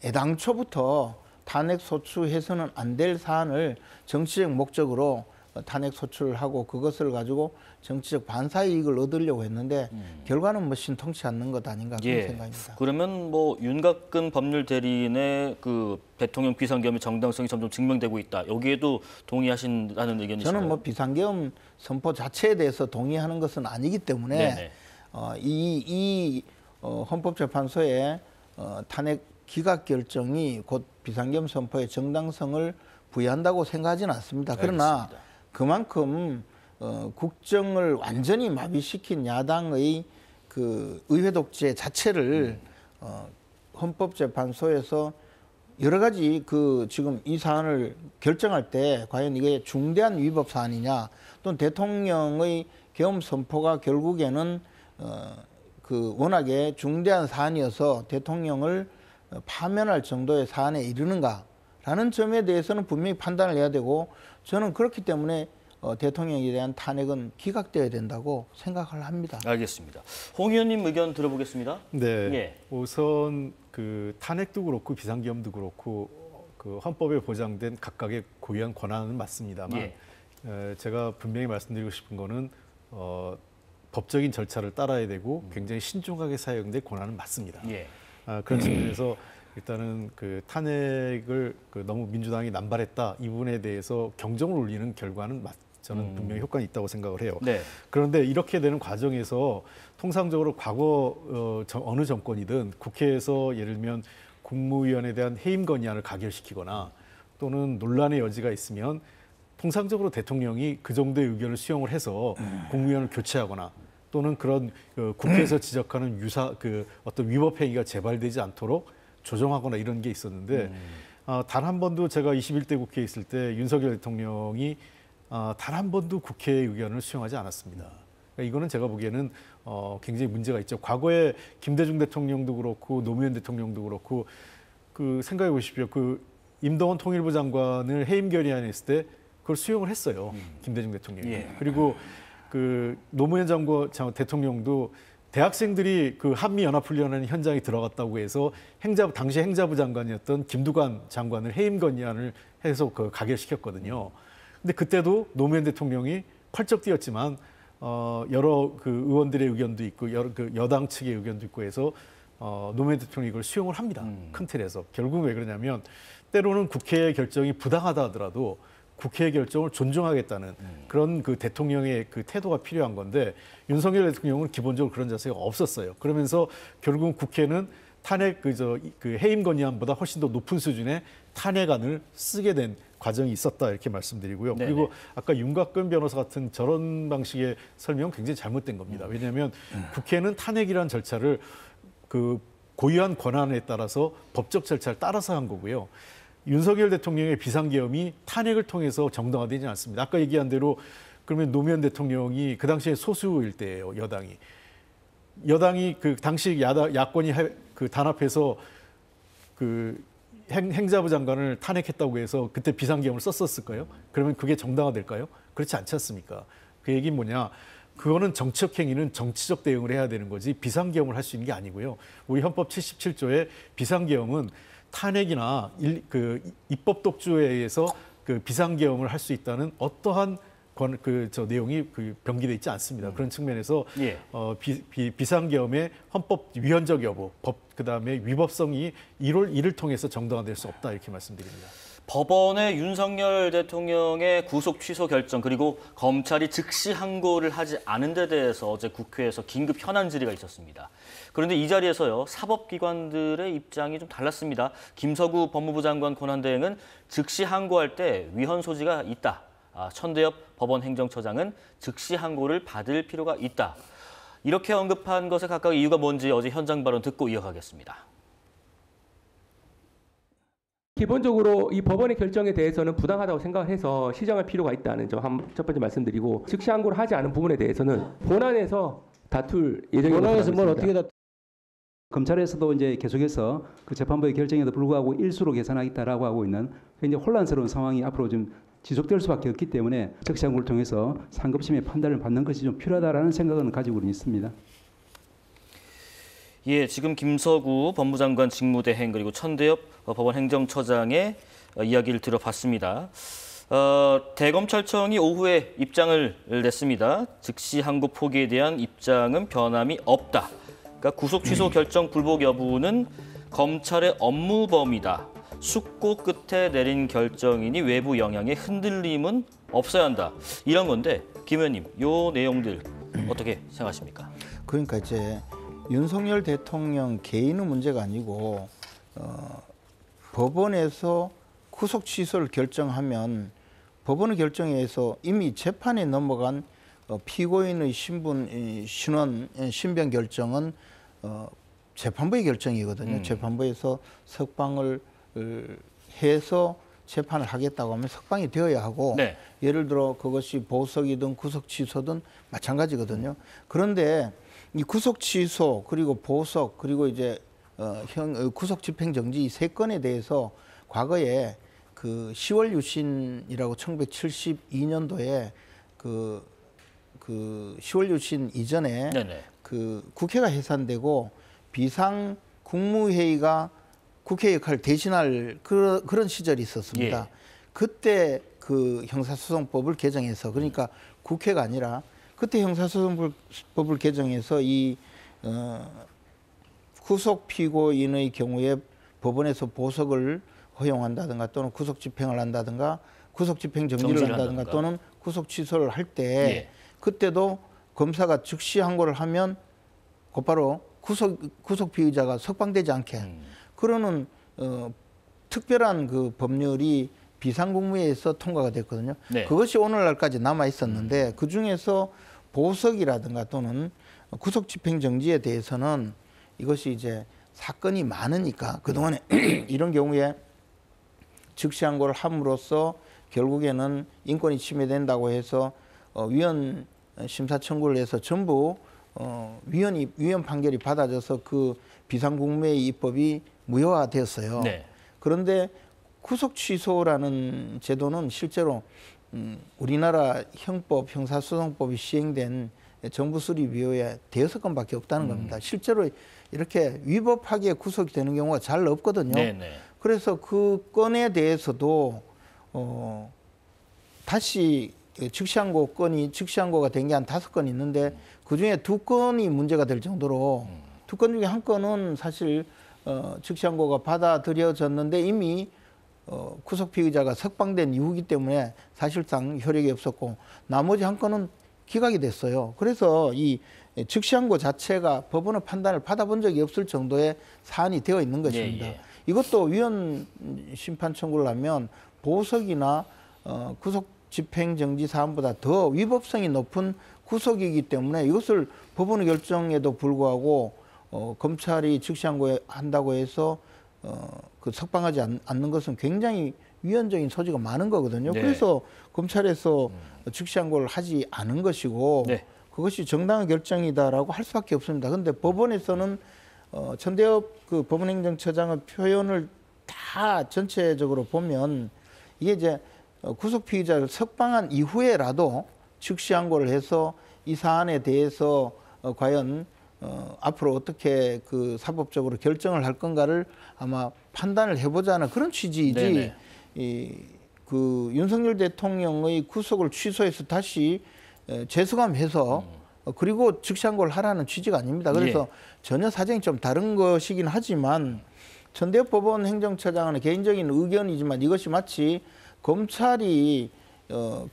애당초부터 탄핵 소추해서는 안 될 사안을 정치적 목적으로 탄핵 소추를 하고 그것을 가지고 정치적 반사이익을 얻으려고 했는데 결과는 신통치 않는 것 아닌가 그런 생각입니다. 그러면 윤곽근 법률 대리인의 대통령 비상계엄의 정당성이 점점 증명되고 있다. 여기에도 동의하신다는 의견이신가요? 저는 비상계엄 선포 자체에 대해서 동의하는 것은 아니기 때문에 이 헌법재판소의 탄핵 기각 결정이 곧 비상계엄 선포의 정당성을 부여한다고 생각하지는 않습니다. 그러나 알겠습니다. 그만큼 국정을 완전히 마비시킨 야당의 의회 독재 자체를 헌법재판소에서 여러 가지 지금 이 사안을 결정할 때 과연 이게 중대한 위법 사안이냐, 또는 대통령의 계엄 선포가 결국에는 워낙에 중대한 사안이어서 대통령을 파면할 정도의 사안에 이르는가라는 점에 대해서는 분명히 판단을 해야 되고, 저는 그렇기 때문에 대통령에 대한 탄핵은 기각되어야 된다고 생각을 합니다. 알겠습니다. 홍 의원님 의견 들어보겠습니다. 네. 예. 우선 탄핵도 그렇고 비상계엄도 그렇고 헌법에 보장된 각각의 고유한 권한은 맞습니다만, 예. 제가 분명히 말씀드리고 싶은 거는 법적인 절차를 따라야 되고 굉장히 신중하게 사용될 권한은 맞습니다. 예. 그런 측면에서 일단은 탄핵을 너무 민주당이 남발했다, 이 부분에 대해서 경종을 울리는 결과는 저는 분명히 효과는 있다고 생각을 해요. 네. 그런데 이렇게 되는 과정에서 통상적으로 과거 어느 정권이든 국회에서 예를 들면 국무위원에 대한 해임 건의안을 가결시키거나 또는 논란의 여지가 있으면 통상적으로 대통령이 그 정도의 의견을 수용을 해서 국무위원을 교체하거나 또는 그런 국회에서 지적하는 어떤 위법 행위가 재발되지 않도록 조정하거나 이런 게 있었는데, 단 한 번도 제가 21대 국회에 있을 때 윤석열 대통령이 단 한 번도 국회의 의견을 수용하지 않았습니다. 그러니까 이거는 제가 보기에는 굉장히 문제가 있죠. 과거에 김대중 대통령도 그렇고 노무현 대통령도 그렇고 생각해 보십시오. 임동원 통일부 장관을 해임 결의안했을 때 그걸 수용을 했어요. 김대중 대통령이. 예. 그리고 노무현 대통령도 대학생들이 한미연합훈련하는 현장에 들어갔다고 해서 당시 행자부 장관이었던 김두관 장관을 해임 건의안을 해서 가결시켰거든요. 근데 그때도 노무현 대통령이 펄쩍 뛰었지만 여러 의원들의 의견도 있고 여러 여당 측의 의견도 있고 해서 노무현 대통령이 이걸 수용을 합니다. 큰 틀에서. 결국 왜 그러냐면 때로는 국회의 결정이 부당하다 하더라도 국회의 결정을 존중하겠다는 그런 대통령의 태도가 필요한 건데, 윤석열 대통령은 기본적으로 그런 자세가 없었어요. 그러면서 결국은 국회는 탄핵 해임 건의안보다 훨씬 더 높은 수준의 탄핵안을 쓰게 된 과정이 있었다, 이렇게 말씀드리고요. 네네. 그리고 아까 윤곽근 변호사 같은 저런 방식의 설명 굉장히 잘못된 겁니다. 왜냐하면 국회는 탄핵이라는 절차를 고유한 권한에 따라서 법적 절차를 따라서 한 거고요. 윤석열 대통령의 비상계엄이 탄핵을 통해서 정당화되지 않습니다. 아까 얘기한 대로 그러면 노무현 대통령이 그 당시에 소수일 때예요, 여당이. 여당이 당시 야권이 단합해서 행자부 장관을 탄핵했다고 해서 그때 비상계엄을 썼었을까요? 그러면 그게 정당화될까요? 그렇지 않지 않습니까? 그 얘기는 뭐냐? 그거는 정치적 행위는 정치적 대응을 해야 되는 거지 비상계엄을 할 수 있는 게 아니고요. 우리 헌법 77조에 비상계엄은 탄핵이나 입법 독주에 의해서 비상계엄을 할 수 있다는 어떠한 내용이 병기돼 있지 않습니다. 그런 측면에서 예. 비상계엄의 헌법 위헌적 여부, 그다음에 위법성이 이를 통해서 정당화될 수 없다, 이렇게 말씀드립니다. 법원의 윤석열 대통령의 구속 취소 결정, 그리고 검찰이 즉시 항고를 하지 않은 데 대해서 어제 국회에서 긴급 현안 질의가 있었습니다. 그런데 이 자리에서요, 사법기관들의 입장이 좀 달랐습니다. 김서구 법무부 장관 권한대행은 즉시 항고할 때 위헌 소지가 있다. 천대엽 법원 행정처장은 즉시 항고를 받을 필요가 있다. 이렇게 언급한 것에 각각 이유가 뭔지 어제 현장 발언 듣고 이어가겠습니다. 기본적으로 이 법원의 결정에 대해서는 부당하다고 생각을 해서 시정할 필요가 있다는 점 첫 번째 말씀드리고, 즉시 항고를 하지 않은 부분에 대해서는 본안에서 다툴 예정입니다. 본안에서 뭘 어떻게 검찰에서도 이제 계속해서 재판부의 결정에도 불구하고 일수로 계산하겠다라고 하고 있는 굉장히 혼란스러운 상황이 앞으로 좀 지속될 수밖에 없기 때문에 즉시 항고를 통해서 상급심의 판단을 받는 것이 좀 필요하다라는 생각은 가지고 있습니다. 예, 지금 김서구 법무장관 직무대행 그리고 천대엽 법원 행정처장의 이야기를 들어봤습니다. 대검찰청이 오후에 입장을 냈습니다. 즉시 항고 포기에 대한 입장은 변함이 없다. 그러니까 구속 취소 결정 불복 여부는 검찰의 업무 범위다. 숙고 끝에 내린 결정이니 외부 영향에 흔들림은 없어야 한다. 이런 건데, 김 의원님, 이 내용들 어떻게 생각하십니까? 그러니까 이제 윤석열 대통령 개인의 문제가 아니고 법원에서 구속 취소를 결정하면 법원의 결정에 의해서 이미 재판에 넘어간 피고인의 신원, 신변 결정은 재판부의 결정이거든요. 재판부에서 석방을 해서 재판을 하겠다고 하면 석방이 되어야 하고 네. 예를 들어 그것이 보석이든 구속 취소든 마찬가지거든요. 그런데 이 구속 취소 그리고 보석 그리고 이제 구속 집행 정지 이 세 건에 대해서 과거에 그 10월 유신이라고 1972년도에 그 10월 유신 이전에 네네. 그 국회가 해산되고 비상 국무회의가 국회 역할을 대신할 그런 시절이 있었습니다. 예. 그때 그 형사소송법을 개정해서 그러니까 국회가 아니라 그때 형사소송법을 개정해서 이 구속 피고인의 경우에 법원에서 보석을 허용한다든가 또는 구속 집행을 한다든가 구속 집행 정지를 한다든가 또는 구속 취소를 할 때 예. 그때도 검사가 즉시 항고를 하면 곧바로 구속 피의자가 석방되지 않게 그러는 특별한 그 법률이 비상국무회에서 통과가 됐거든요. 네. 그것이 오늘날까지 남아 있었는데 그 중에서 보석이라든가 또는 구속 집행 정지에 대해서는 이것이 이제 사건이 많으니까 그동안에 이런 경우에 즉시 항고를 함으로써 결국에는 인권이 침해된다고 해서 위헌 심사 청구를 해서 전부 위헌 판결이 받아져서 그 비상국무회의 입법이 무효화되었어요. 네. 그런데 구속 취소라는 제도는 실제로 우리나라 형법, 형사소송법이 시행된 정부 수립 이후에 5건밖에 없다는 겁니다. 실제로 이렇게 위법하게 구속이 되는 경우가 잘 없거든요. 네네. 그래서 그 건에 대해서도 다시 즉시항고 건이 즉시항고가 된 게 한 5건 있는데 그중에 2건이 문제가 될 정도로 2건 중에 한 건은 사실 즉시항고가 받아들여졌는데 이미 구속 피의자가 석방된 이후이기 때문에 사실상 효력이 없었고 나머지 한 건은 기각이 됐어요. 그래서 이 즉시항고 자체가 법원의 판단을 받아본 적이 없을 정도의 사안이 되어 있는 것입니다. 예, 예. 이것도 위헌 심판 청구를 하면 보석이나 구속 집행정지 사안보다 더 위법성이 높은 구속이기 때문에 이것을 법원의 결정에도 불구하고 검찰이 즉시항고 한다고 해서 그 석방하지 않는 것은 굉장히 위헌적인 소지가 많은 거거든요. 네. 그래서 검찰에서 즉시항고를 하지 않은 것이고 네. 그것이 정당한 결정이다라고 할 수밖에 없습니다. 그런데 법원에서는 천대엽 그 법원행정처장의 표현을 다 전체적으로 보면 이게 이제 구속 피의자를 석방한 이후에라도 즉시항고를 해서 이 사안에 대해서 과연 앞으로 어떻게 그 사법적으로 결정을 할 건가를 아마 판단을 해보자는 그런 취지이지 그 윤석열 대통령의 구속을 취소해서 다시 재수감해서 그리고 즉시항고를 하라는 취지가 아닙니다. 그래서 전혀 사정이 좀 다른 것이긴 하지만 천대엽 법원 행정처장은 개인적인 의견이지만 이것이 마치 검찰이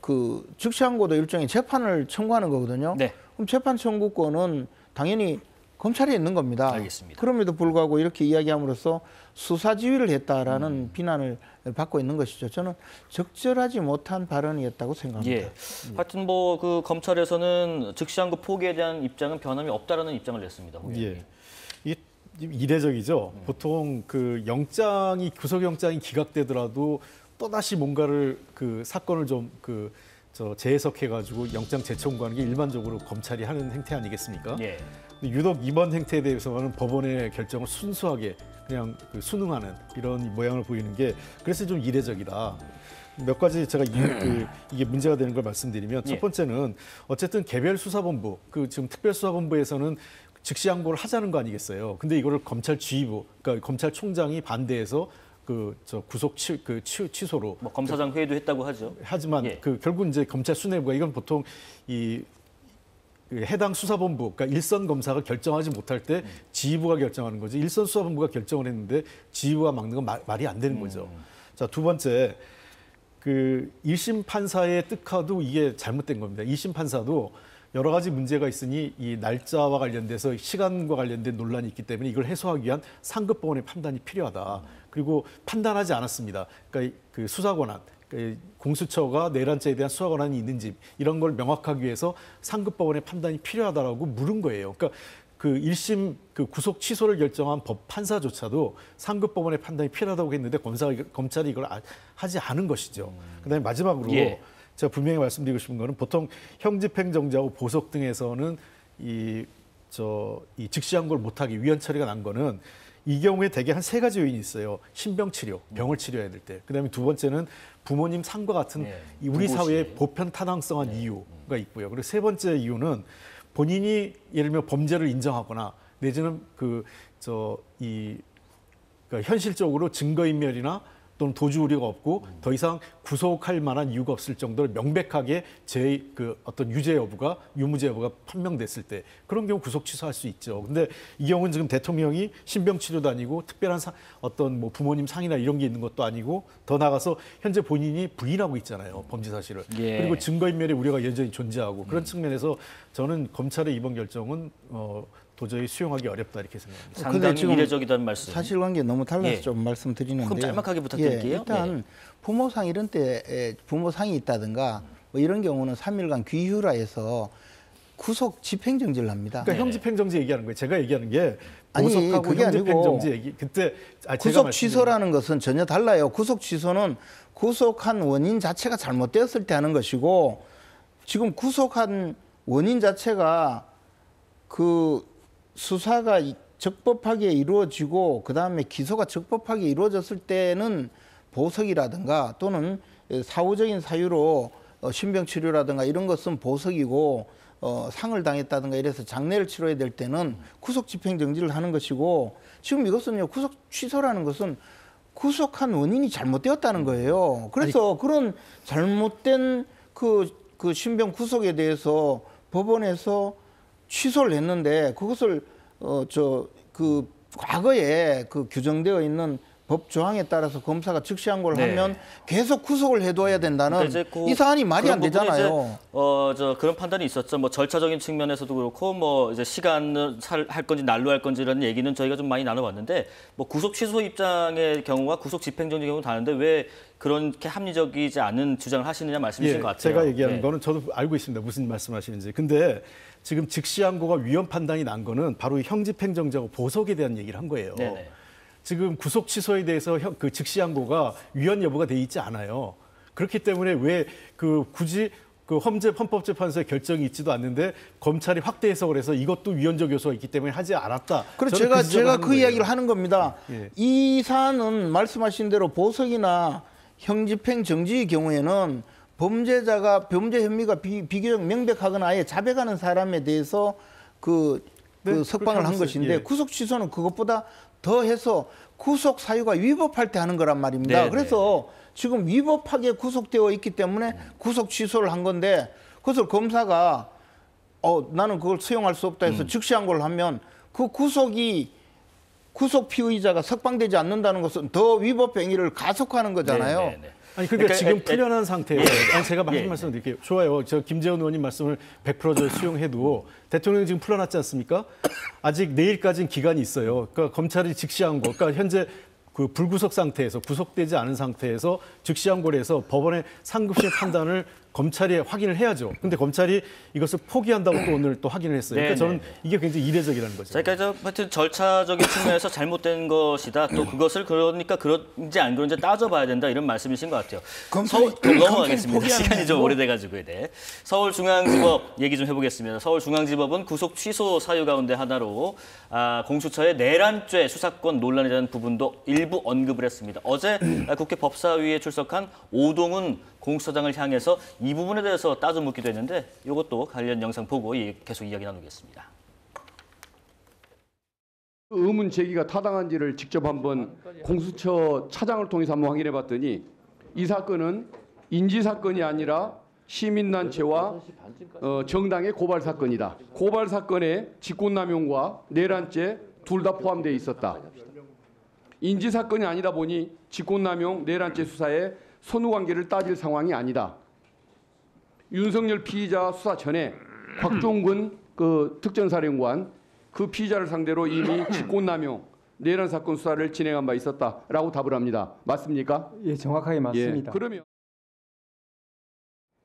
그 즉시항고도 일종의 재판을 청구하는 거거든요. 네. 그럼 재판 청구권은 당연히 검찰에 있는 겁니다. 알겠습니다. 그럼에도 불구하고 이렇게 이야기함으로써 수사 지휘를 했다라는 비난을 받고 있는 것이죠. 저는 적절하지 못한 발언이었다고 생각합니다. 예. 하여튼 뭐 그 검찰에서는 즉시항고 포기에 대한 입장은 변함이 없다라는 입장을 냈습니다. 예. 이게 이례적이죠. 보통 그 영장이 구속영장이 기각되더라도 또다시 뭔가를 그 사건을 좀 재해석해가지고 영장 재청구하는 게 일반적으로 검찰이 하는 행태 아니겠습니까? 예. 유독 이번 행태에 대해서는 법원의 결정을 순수하게 그냥 순응하는 이런 모양을 보이는 게 그래서 좀 이례적이다. 몇 가지 제가 이게 문제가 되는 걸 말씀드리면 첫 번째는 어쨌든 개별 수사본부, 지금 특별수사본부에서는 즉시항고를 하자는 거 아니겠어요? 근데 이거를 검찰 지휘부, 그러니까 검찰총장이 반대해서 구속 취소로 뭐 검사장 회의도 했다고 하죠. 하지만 결국 이제 검찰 수뇌부가 이건 보통 해당 수사본부, 그러니까 일선 검사가 결정하지 못할 때 지휘부가 결정하는 거죠. 일선 수사본부가 결정을 했는데 지휘부가 막는 건 말이 안 되는 거죠. 자, 두 번째, 1심 판사의 뜻하도 이게 잘못된 겁니다. 2심 판사도 여러 가지 문제가 있으니 이 날짜와 관련돼서 시간과 관련된 논란이 있기 때문에 이걸 해소하기 위한 상급법원의 판단이 필요하다. 그리고 판단하지 않았습니다. 그러니까 그 수사 권한, 공수처가 내란죄에 대한 수사 권한이 있는지 이런 걸 명확하기 위해서 상급법원의 판단이 필요하다라고 물은 거예요. 그러니까 그 1심 그 구속 취소를 결정한 판사조차도 상급 법원의 판단이 필요하다고 했는데 검찰이 이걸 하지 않은 것이죠. 그다음에 마지막으로 제가 분명히 말씀드리고 싶은 거는 보통 형집행정지하고 보석 등에서는 이 즉시항고를 못하게 위헌 처리가 난 거는 이 경우에 대개 한 3가지 요인이 있어요. 신병 치료, 병을 치료해야 될 때. 그다음에 두 번째는 부모님 상과 같은 우리 사회의 보편 타당성한 이유가 있고요. 그리고 세 번째 이유는 본인이 예를 들면 범죄를 인정하거나 내지는 그러니까 현실적으로 증거인멸이나 또는 도주 우려가 없고 더 이상 구속할 만한 이유가 없을 정도로 명백하게 어떤 유죄 여부가 유무죄 여부가 판명됐을 때 그런 경우 구속 취소할 수 있죠. 근데 이 경우는 지금 대통령이 신병 치료도 아니고 특별한 어떤 뭐 부모님 상이나 이런 게 있는 것도 아니고 더 나아가서 현재 본인이 부인하고 있잖아요. 범죄 사실을. 그리고 증거인멸의 우려가 여전히 존재하고 그런 측면에서 저는 검찰의 이번 결정은 도저히 수용하기 어렵다 이렇게 생각합니다. 상당히 이례적이다는 말씀. 사실관계 너무 달라서 좀 말씀드리는데요. 그럼 짤막하게 부탁드릴게요. 일단 부모상 이런 때 부모상이 있다든가 뭐 이런 경우는 3일간 귀휴라 해서 구속 집행정지를 합니다. 그러니까 형집행정지 얘기하는 거예요. 제가 얘기하는 게 보석하고 형집행정지 얘기. 그때 구속 취소라는 것은 전혀 달라요. 구속 취소는 구속한 원인 자체가 잘못되었을 때 하는 것이고 지금 구속한 원인 자체가 수사가 적법하게 이루어지고 그다음에 기소가 적법하게 이루어졌을 때는 보석이라든가 또는 사후적인 사유로 신병치료라든가 이런 것은 보석이고 상을 당했다든가 이래서 장례를 치러야 될 때는 구속 집행정지를 하는 것이고 지금 이것은요 구속 취소라는 것은 구속한 원인이 잘못되었다는 거예요. 그래서 그런 잘못된 그 신병 구속에 대해서 법원에서 취소를 했는데 그것을 과거에 규정되어 있는 법 조항에 따라서 검사가 즉시항고를 하면 계속 구속을 해둬야 된다는 이 사안이 말이 안 되잖아요. 그런 판단이 있었죠. 뭐 절차적인 측면에서도 그렇고 뭐 이제 시간을 할 건지 날로 할 건지 이런 얘기는 저희가 좀 많이 나눠봤는데 뭐 구속 취소 입장의 경우와 구속 집행정지 경우 다른데 왜 그렇게 합리적이지 않은 주장을 하시느냐 말씀이신 것 같아요. 제가 얘기하는 거는 저도 알고 있습니다. 무슨 말씀하시는지. 근데 지금 즉시항고가 위헌 판단이 난 거는 바로 형집행정지하고 보석에 대한 얘기를 한 거예요. 지금 구속 취소에 대해서 즉시항고가 위헌 여부가 돼 있지 않아요. 그렇기 때문에 왜 굳이 헌법재판소의 결정이 있지도 않는데 검찰이 확대 해석을 해서 이것도 위헌적 요소가 있기 때문에 하지 않았다. 그래서 제가 그 이야기를 하는 겁니다. 이 사안은 말씀하신 대로 보석이나 형집행정지의 경우에는 범죄자가 범죄 혐의가 비교적 명백하거나 아예 자백하는 사람에 대해서 석방을 한 것인데 구속 취소는 그것보다 더해서 구속 사유가 위법할 때 하는 거란 말입니다. 그래서 지금 위법하게 구속되어 있기 때문에 구속 취소를 한 건데 그것을 검사가 나는 그걸 수용할 수 없다 해서 즉시항고를 하면 그 구속 피의자가 석방되지 않는다는 것은 더 위법 행위를 가속하는 거잖아요. 아니 그러니까 지금 풀려난 상태에서 제가 말씀드릴게요. 좋아요. 저 김재원 의원님 말씀을 100% 수용해도 대통령이 지금 풀려났지 않습니까? 아직 내일까지는 기간이 있어요. 그러니까 검찰이 즉시항고, 그러니까 현재 불구속 상태에서 구속되지 않은 상태에서 즉시항고를 해서 법원의 상급심 판단을 검찰이 확인을 해야죠. 근데 검찰이 이것을 포기한다고 또 오늘 또 확인을 했어요. 그러니까 저는 이게 굉장히 이례적이라는 거죠. 그러니까 하여튼 절차적인 측면에서 잘못된 것이다. 또 그것을 그러니까 그런지 안 그런지 따져봐야 된다. 이런 말씀이신 것 같아요. 넘어가겠습니다. 시간이 좀 오래돼가지고. 서울중앙지법 얘기 좀 해보겠습니다. 서울중앙지법은 구속 취소 사유 가운데 하나로 공수처의 내란죄 수사권 논란에 대한 부분도 일부 언급을 했습니다. 어제 국회 법사위에 출석한 오동훈 공수처장을 향해서 이 부분에 대해서 따져 묻기도 했는데 이것도 관련 영상 보고 계속 이야기 나누겠습니다. 의문 제기가 타당한지를 직접 한번 공수처 차장을 통해서 한번 확인해 봤더니 이 사건은 인지 사건이 아니라 시민단체와 정당의 고발 사건이다. 고발 사건에 직권남용과 내란죄 둘 다 포함되어 있었다. 인지 사건이 아니다 보니 직권남용, 내란죄 수사에 선후관계를 따질 상황이 아니다. 윤석열 피의자 수사 전에 곽종근 특전사령관 그 피의자를 상대로 이미 직권남용, 내란 사건 수사를 진행한 바 있었다라고 답을 합니다. 맞습니까? 예, 정확하게 맞습니다. 그러면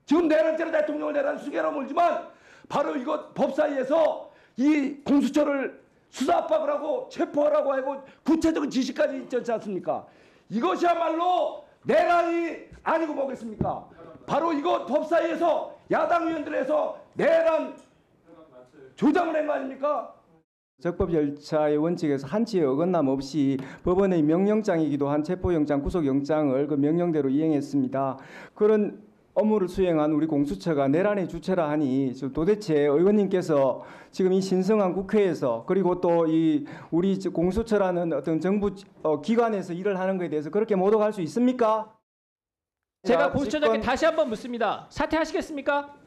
지금 내란죄로 대통령을 내란 수개로 몰지만 바로 이것 법사위에서 이 공수처를 수사 압박을 하고 체포하라고 하고 구체적인 지시까지 있지 않습니까? 이것이야말로 내란이 아니고 뭐겠습니까? 바로 이것 법사위에서 야당 의원들에서 내란 조장을 한 거 아닙니까? 적법 절차의 원칙에서 한치의 어긋남 없이 법원의 명령장이기도 한 체포영장, 구속영장을 그 명령대로 이행했습니다. 그런 업무를 수행한 우리 공수처가 내란의 주체라 하니 도대체 의원님께서 지금 이 신성한 국회에서 그리고 또 이 우리 공수처라는 어떤 정부 기관에서 일을 하는 것에 대해서 그렇게 모독할 수 있습니까? 제가 공수처장께 다시 한번 묻습니다. 사퇴하시겠습니까?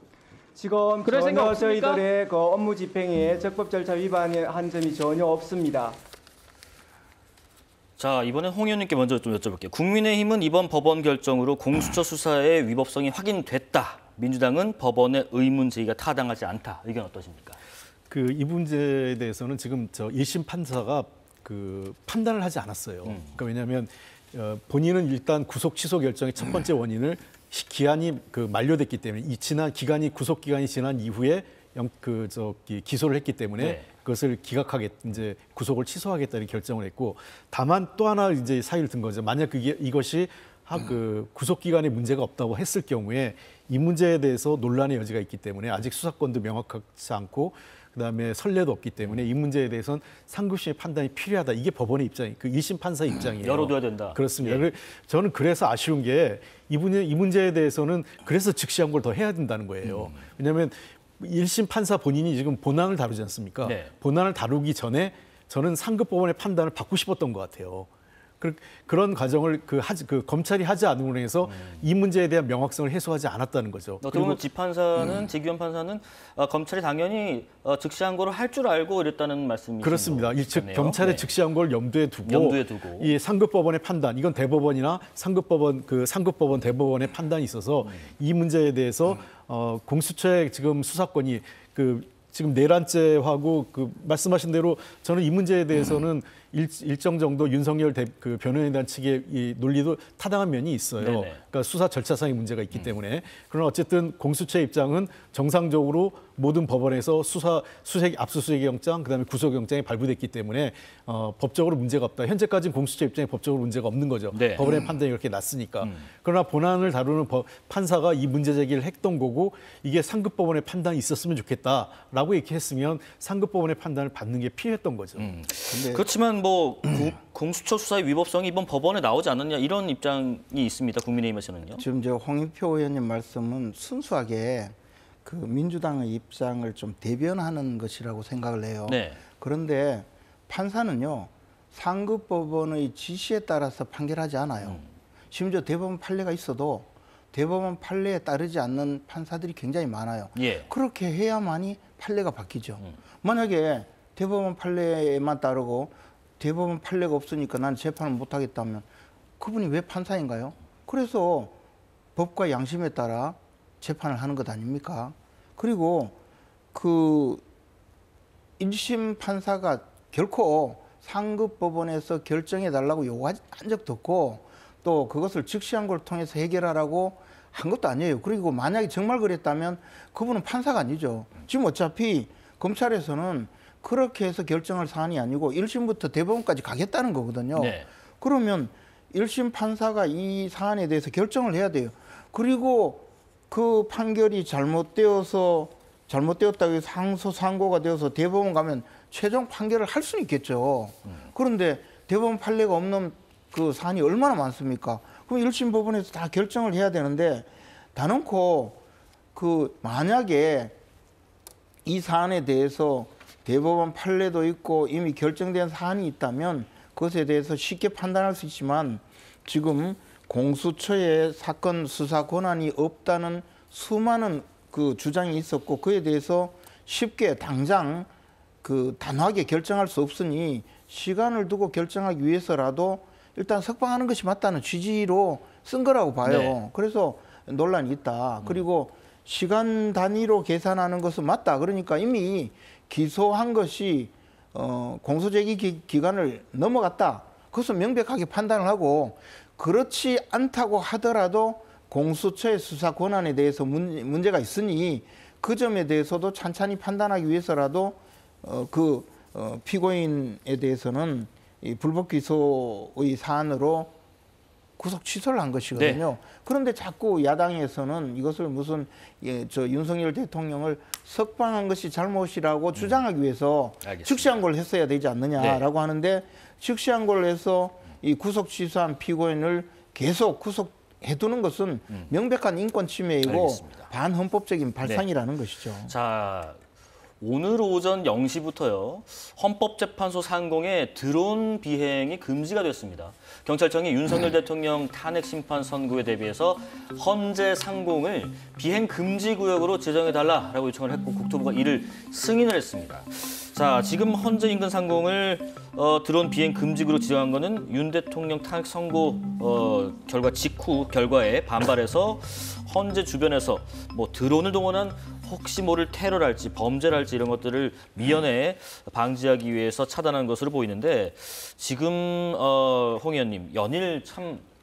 지금 그럴 생각 전혀 없습니까? 저희들의 그 업무 집행에 적법 절차 위반의 한 점이 전혀 없습니다. 자, 이번엔 홍 의원님께 먼저 좀 여쭤볼게요. 국민의힘은 이번 법원 결정으로 공수처 수사의 위법성이 확인됐다. 민주당은 법원의 의문 제기가 타당하지 않다. 의견 어떠십니까? 이 문제에 대해서는 지금 1심 판사가 판단을 하지 않았어요. 그러니까 왜냐하면 본인은 일단 구속 취소 결정의 첫 번째 원인을 기한이 만료됐기 때문에 구속 기간이 지난 이후에 기소를 했기 때문에 네. 그것을 이제 구속을 취소하겠다 이렇게 결정을 했고, 다만 또 하나 이제 사유를 든 거죠. 만약 이것이 구속 기간에 문제가 없다고 했을 경우에 이 문제에 대해서 논란의 여지가 있기 때문에 아직 수사권도 명확하지 않고 그다음에 선례도 없기 때문에 이 문제에 대해서는 상급심의 판단이 필요하다. 이게 법원의 입장이 1심 판사의 입장이에요. 열어둬야 된다. 그렇습니다. 예. 저는 그래서 아쉬운 게 이 문제에 대해서는 그래서 즉시항고를 더 해야 된다는 거예요. 왜냐하면 1심 판사 본인이 지금 본안을 다루지 않습니까? 네. 본안을 다루기 전에 저는 상급 법원의 판단을 받고 싶었던 것 같아요. 그런 과정을 검찰이 하지 않음으로 해서 이 문제에 대한 명확성을 해소하지 않았다는 거죠. 어떻게 보면 지판사는 지기현 판사는 검찰이 당연히 즉시항고를 할 줄 알고 이랬다는 말씀이시죠? 그렇습니다. 즉 경찰의 네. 즉시항고를 염두에 두고 이 상급법원의 판단, 이건 대법원이나 상급법원 대법원의 판단이 있어서 이 문제에 대해서 공수처의 지금 수사권이 지금 내란죄하고 말씀하신 대로 저는 이 문제에 대해서는 일정 정도 윤석열 변호인단 측의 이 논리도 타당한 면이 있어요. 네네. 그러니까 수사 절차상의 문제가 있기 때문에. 그러나 어쨌든 공수처의 입장은 정상적으로 모든 법원에서 압수수색 영장, 그다음에 구속영장이 발부됐기 때문에 법적으로 문제가 없다. 현재까지는 공수처 입장에 법적으로 문제가 없는 거죠. 네. 법원의 판단이 그렇게 났으니까. 그러나 본안을 다루는 판사가 이 문제 제기를 했던 거고 이게 상급법원의 판단이 있었으면 좋겠다라고 이렇게 했으면 상급법원의 판단을 받는 게 필요했던 거죠. 그렇지만 공수처 수사의 위법성이 이번 법원에 나오지 않느냐 이런 입장이 있습니다. 국민의힘에서는요. 지금 홍익표 의원님 말씀은 순수하게 민주당의 입장을 좀 대변하는 것이라고 생각을 해요. 네. 그런데 판사는요, 상급법원의 지시에 따라서 판결하지 않아요. 심지어 대법원 판례가 있어도 대법원 판례에 따르지 않는 판사들이 굉장히 많아요. 예. 그렇게 해야만이 판례가 바뀌죠. 만약에 대법원 판례에만 따르고 대법원 판례가 없으니까 난 재판을 못하겠다면 그분이 왜 판사인가요? 그래서 법과 양심에 따라 재판을 하는 것 아닙니까? 그리고 1심 판사가 결코 상급 법원에서 결정해 달라고 요구한 적도 없고 또 그것을 즉시항고를 통해서 해결하라고 한 것도 아니에요. 그리고 만약에 정말 그랬다면 그분은 판사가 아니죠. 지금 어차피 검찰에서는 그렇게 해서 결정할 사안이 아니고 1심부터 대법원까지 가겠다는 거거든요. 네. 그러면 1심 판사가 이 사안에 대해서 결정을 해야 돼요. 그리고 그 판결이 잘못되었다고 해서 항소 상고가 되어서 대법원 가면 최종 판결을 할 수는 있겠죠. 그런데 대법원 판례가 없는 그 사안이 얼마나 많습니까? 그럼 1심 법원에서 다 결정을 해야 되는데 다놓고 만약에 이 사안에 대해서 대법원 판례도 있고 이미 결정된 사안이 있다면 그것에 대해서 쉽게 판단할 수 있지만 지금 공수처에 사건 수사 권한이 없다는 수많은 주장이 있었고 그에 대해서 쉽게 당장 단호하게 결정할 수 없으니 시간을 두고 결정하기 위해서라도 일단 석방하는 것이 맞다는 취지로 쓴 거라고 봐요. 네. 그래서 논란이 있다. 그리고 시간 단위로 계산하는 것은 맞다. 그러니까 이미 기소한 것이 공소제기 기간을 넘어갔다. 그것은 명백하게 판단을 하고 그렇지 않다고 하더라도 공수처의 수사 권한에 대해서 문제가 있으니 그 점에 대해서도 찬찬히 판단하기 위해서라도 피고인에 대해서는 이 불법 기소의 사안으로 구속 취소를 한 것이거든요. 네. 그런데 자꾸 야당에서는 이것을 무슨 윤석열 대통령을 석방한 것이 잘못이라고 주장하기 위해서 알겠습니다. 즉시항고를 했어야 되지 않느냐라고 하는데 즉시항고를 해서 이 구속 취소한 피고인을 계속 구속해두는 것은 명백한 인권 침해이고 알겠습니다. 반헌법적인 발상이라는 것이죠. 자, 오늘 오전 0시부터요. 헌법재판소 상공에 드론 비행이 금지가 됐습니다. 경찰청이 윤석열 대통령 탄핵 심판 선고에 대비해서 헌재 상공을 비행 금지 구역으로 지정해달라라고 요청을 했고 국토부가 이를 승인을 했습니다. 자, 지금 헌재 인근 상공을 드론 비행 금지구로 지정한 거는 윤 대통령 탄핵 선고 결과 직후 결과에 반발해서 헌재 주변에서 뭐 드론을 동원한 혹시 모를 테러랄지 범죄랄지 이런 것들을 미연에 방지하기 위해서 차단한 것으로 보이는데 지금 홍 의원님 연일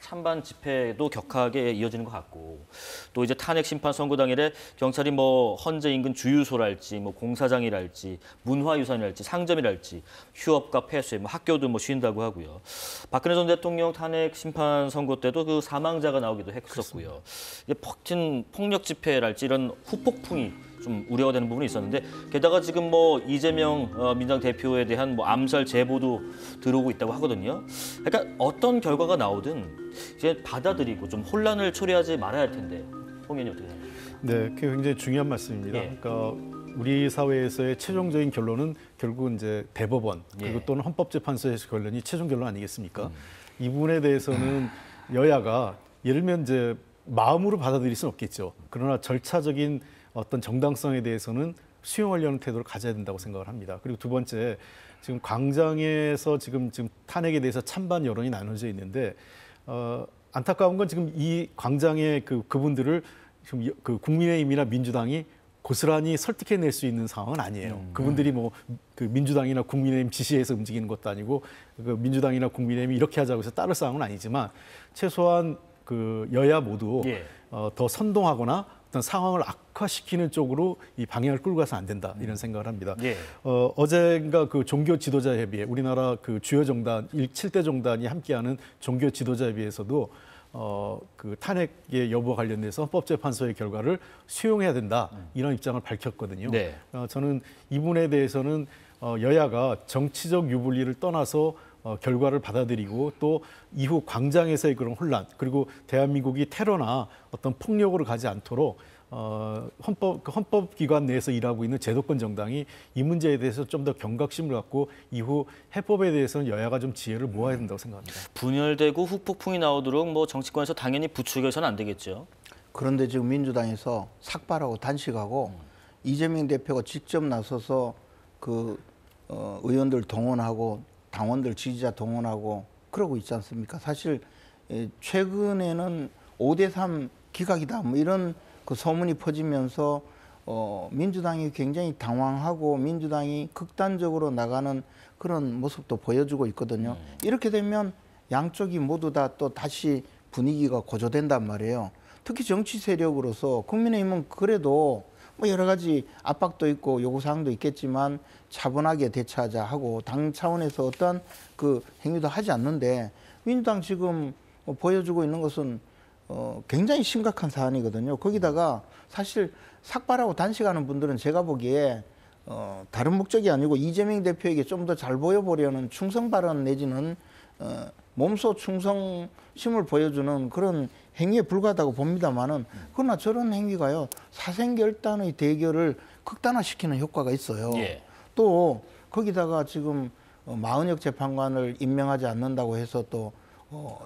찬반 집회도 격하게 이어지는 것 같고 또 이제 탄핵 심판 선고 당일에 경찰이 뭐 헌재 인근 주유소랄지 뭐 공사장이랄지 문화유산이랄지 상점이랄지 휴업과 폐쇄, 뭐 학교도 뭐 쉰다고 하고요. 박근혜 전 대통령 탄핵 심판 선고 때도 그 사망자가 나오기도 했었고요. 이게 퍼진 폭력 집회랄지 이런 후폭풍이 좀 우려가 되는 부분이 있었는데 게다가 지금 뭐 이재명 민주당 대표에 대한 뭐 암살 제보도 들어오고 있다고 하거든요. 그러니까 어떤 결과가 나오든 이제 받아들이고 좀 혼란을 초래하지 말아야 할 텐데 홍 의원님 어떻게 생각하세요? 네, 그게 굉장히 중요한 말씀입니다. 예. 그러니까 우리 사회에서의 최종적인 결론은 결국은 이제 대법원 그리고 또는 헌법재판소에서 결론이 최종 결론 아니겠습니까? 이 부분에 대해서는 여야가 예를 들면 이제 마음으로 받아들일 수는 없겠죠. 그러나 절차적인 어떤 정당성에 대해서는 수용하려는 태도를 가져야 된다고 생각을 합니다. 그리고 두 번째, 지금 광장에서 지금 탄핵에 대해서 찬반 여론이 나눠져 있는데 안타까운 건 지금 이 광장의 그분들을 지금 그 국민의힘이나 민주당이 고스란히 설득해낼 수 있는 상황은 아니에요. 그분들이 뭐 그 민주당이나 국민의힘 지시해서 움직이는 것도 아니고 그 민주당이나 국민의힘이 이렇게 하자고 해서 따를 상황은 아니지만 최소한 그 여야 모두 더 선동하거나 어떤 상황을 악화시키는 쪽으로 이 방향을 끌고 가서 안 된다 이런 생각을 합니다. 어젠가 그 종교 지도자 협의회 우리나라 그 주요 정당 7대 정당이 함께하는 종교 지도자 협의회에서도 그 탄핵의 여부와 관련돼서 헌법재판소의 결과를 수용해야 된다 이런 입장을 밝혔거든요. 네. 저는 이 부분에 대해서는 여야가 정치적 유불리를 떠나서 결과를 받아들이고 또 이후 광장에서의 그런 혼란 그리고 대한민국이 테러나 어떤 폭력으로 가지 않도록 헌법기관 내에서 일하고 있는 제도권 정당이 이 문제에 대해서 좀 더 경각심을 갖고 이후 해법에 대해서는 여야가 좀 지혜를 모아야 된다고 생각합니다. 분열되고 후폭풍이 나오도록 뭐 정치권에서 당연히 부추겨서는 안 되겠죠. 그런데 지금 민주당에서 삭발하고 단식하고 이재명 대표가 직접 나서서 그 의원들 동원하고 당원들 지지자 동원하고 그러고 있지 않습니까? 사실 최근에는 5대3 기각이다 뭐 이런 그 소문이 퍼지면서 민주당이 굉장히 당황하고 민주당이 극단적으로 나가는 그런 모습도 보여주고 있거든요. 이렇게 되면 양쪽이 모두 다 또 다시 분위기가 고조된단 말이에요. 특히 정치 세력으로서 국민의힘은 그래도 뭐 여러 가지 압박도 있고 요구사항도 있겠지만 차분하게 대처하자 하고 당 차원에서 어떠한 그 행위도 하지 않는데 민주당 지금 보여주고 있는 것은 굉장히 심각한 사안이거든요. 거기다가 사실 삭발하고 단식하는 분들은 제가 보기에 다른 목적이 아니고 이재명 대표에게 좀 더 잘 보여보려는 충성 발언 내지는 몸소 충성심을 보여주는 그런 행위에 불과하다고 봅니다만은 그러나 저런 행위가요 사생결단의 대결을 극단화시키는 효과가 있어요. 또 거기다가 지금 마은혁 재판관을 임명하지 않는다고 해서 또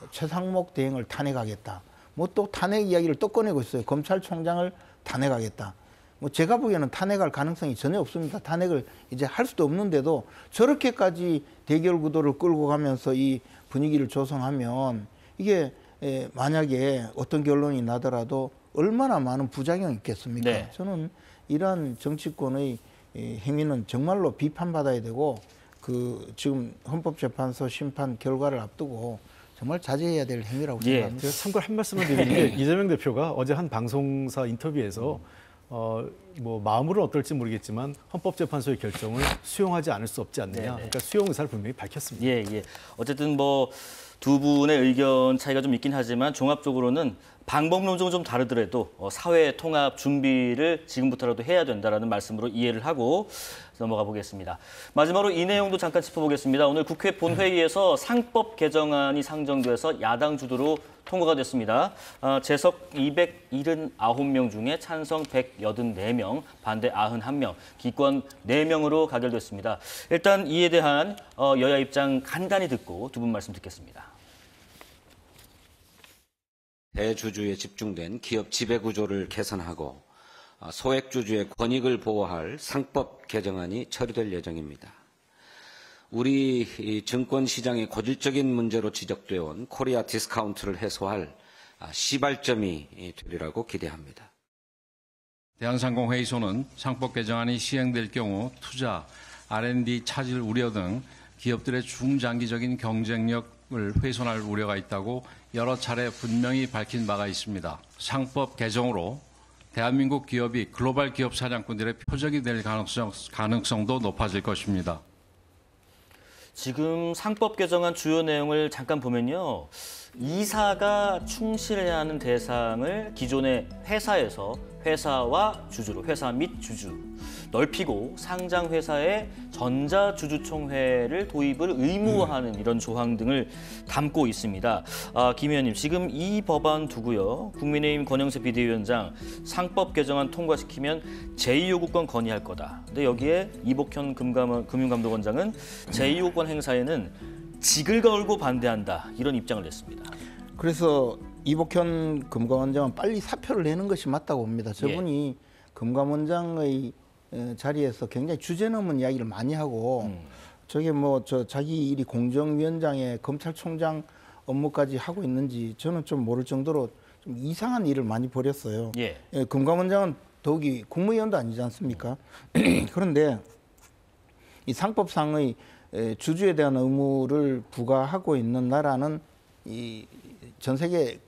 최상목 대행을 탄핵하겠다. 뭐 또 탄핵 이야기를 또 꺼내고 있어요. 검찰총장을 탄핵하겠다. 뭐 제가 보기에는 탄핵할 가능성이 전혀 없습니다. 탄핵을 이제 할 수도 없는데도 저렇게까지 대결 구도를 끌고 가면서 이 분위기를 조성하면 이게 만약에 어떤 결론이 나더라도 얼마나 많은 부작용이 있겠습니까? 네. 저는 이러한 정치권의 행위는 정말로 비판받아야 되고 그 지금 헌법재판소 심판 결과를 앞두고 정말 자제해야 될 행위라고 생각합니다. 제가 참고로 한 말씀을 드리는 게 이재명 대표가 어제 한 방송사 인터뷰에서 뭐 마음으로는 어떨지 모르겠지만 헌법재판소의 결정을 수용하지 않을 수 없지 않느냐. 네네. 그러니까 수용 의사를 분명히 밝혔습니다. 예, 예. 어쨌든 뭐 두 분의 의견 차이가 좀 있긴 하지만 종합적으로는 방법론적으로 좀 다르더라도 사회 통합 준비를 지금부터라도 해야 된다라는 말씀으로 이해를 하고 넘어가 보겠습니다. 마지막으로 이 내용도 잠깐 짚어보겠습니다. 오늘 국회 본회의에서 상법 개정안이 상정돼서 야당 주도로 통과가 됐습니다. 재석 279명 중에 찬성 184명, 반대 91명, 기권 4명으로 가결됐습니다. 일단 이에 대한 여야 입장 간단히 듣고 두 분 말씀 듣겠습니다. 대주주에 집중된 기업 지배구조를 개선하고 소액주주의 권익을 보호할 상법 개정안이 처리될 예정입니다. 우리 증권시장의 고질적인 문제로 지적되어 온 코리아 디스카운트를 해소할 시발점이 되리라고 기대합니다. 대한상공회의소는 상법 개정안이 시행될 경우 투자, R&D 차질 우려 등 기업들의 중장기적인 경쟁력을 훼손할 우려가 있다고 여러 차례 분명히 밝힌 바가 있습니다. 상법 개정으로 대한민국 기업이 글로벌 기업 사냥꾼들의 표적이 될 가능성도 높아질 것입니다. 지금 상법 개정안 주요 내용을 잠깐 보면요. 이사가 충실해야 하는 대상을 기존의 회사에서 회사와 주주로, 회사 및 주주 넓히고 상장 회사의 전자주주총회를 도입을 의무화하는 이런 조항 등을 담고 있습니다. 김 의원님, 지금 이 법안 두고요. 국민의힘 권영세 비대위원장 상법 개정안 통과시키면 제2요구권 건의할 거다. 근데 여기에 이복현 금융감독원장은 제2요구권 행사에는 직을 걸고 반대한다. 이런 입장을 냈습니다. 그래서 이복현 금감원장은 빨리 사표를 내는 것이 맞다고 봅니다. 저분이 금감원장의 자리에서 굉장히 주제넘은 이야기를 많이 하고 저게 뭐 자기 일이 공정위원장의 검찰총장 업무까지 하고 있는지 저는 좀 모를 정도로 좀 이상한 일을 많이 벌였어요. 금감원장은 더욱이 국무위원도 아니지 않습니까? 그런데 이 상법상의 주주에 대한 의무를 부과하고 있는 나라는 이 전 세계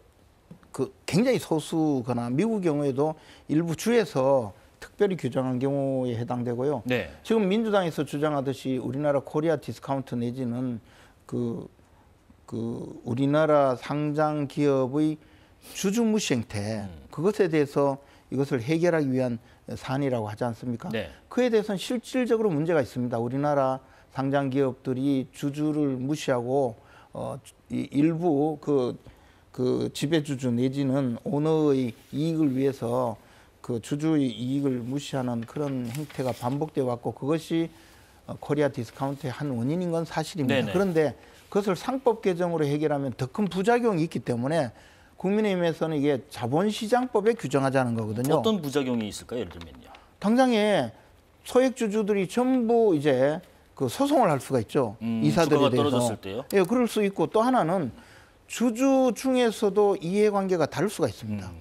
굉장히 소수거나 미국 경우에도 일부 주에서 특별히 규정한 경우에 해당되고요. 지금 민주당에서 주장하듯이 우리나라 코리아 디스카운트 내지는 우리나라 상장 기업의 주주 무시 행태 그것에 대해서 이것을 해결하기 위한 사안이라고 하지 않습니까? 그에 대해서는 실질적으로 문제가 있습니다. 우리나라 상장 기업들이 주주를 무시하고 일부 그 지배주주 내지는 오너의 이익을 위해서 그 주주의 이익을 무시하는 그런 행태가 반복되어 왔고 그것이 코리아 디스카운트의 한 원인인 건 사실입니다. 그런데 그것을 상법 개정으로 해결하면 더 큰 부작용이 있기 때문에 국민의힘에서는 이게 자본시장법에 규정하자는 거거든요. 어떤 부작용이 있을까요? 예를 들면요. 당장에 소액주주들이 전부 이제 그 소송을 할 수가 있죠. 이사들에 주가가 대해서. 떨어졌을 때요? 예, 그럴 수 있고 또 하나는 주주 중에서도 이해관계가 다를 수가 있습니다.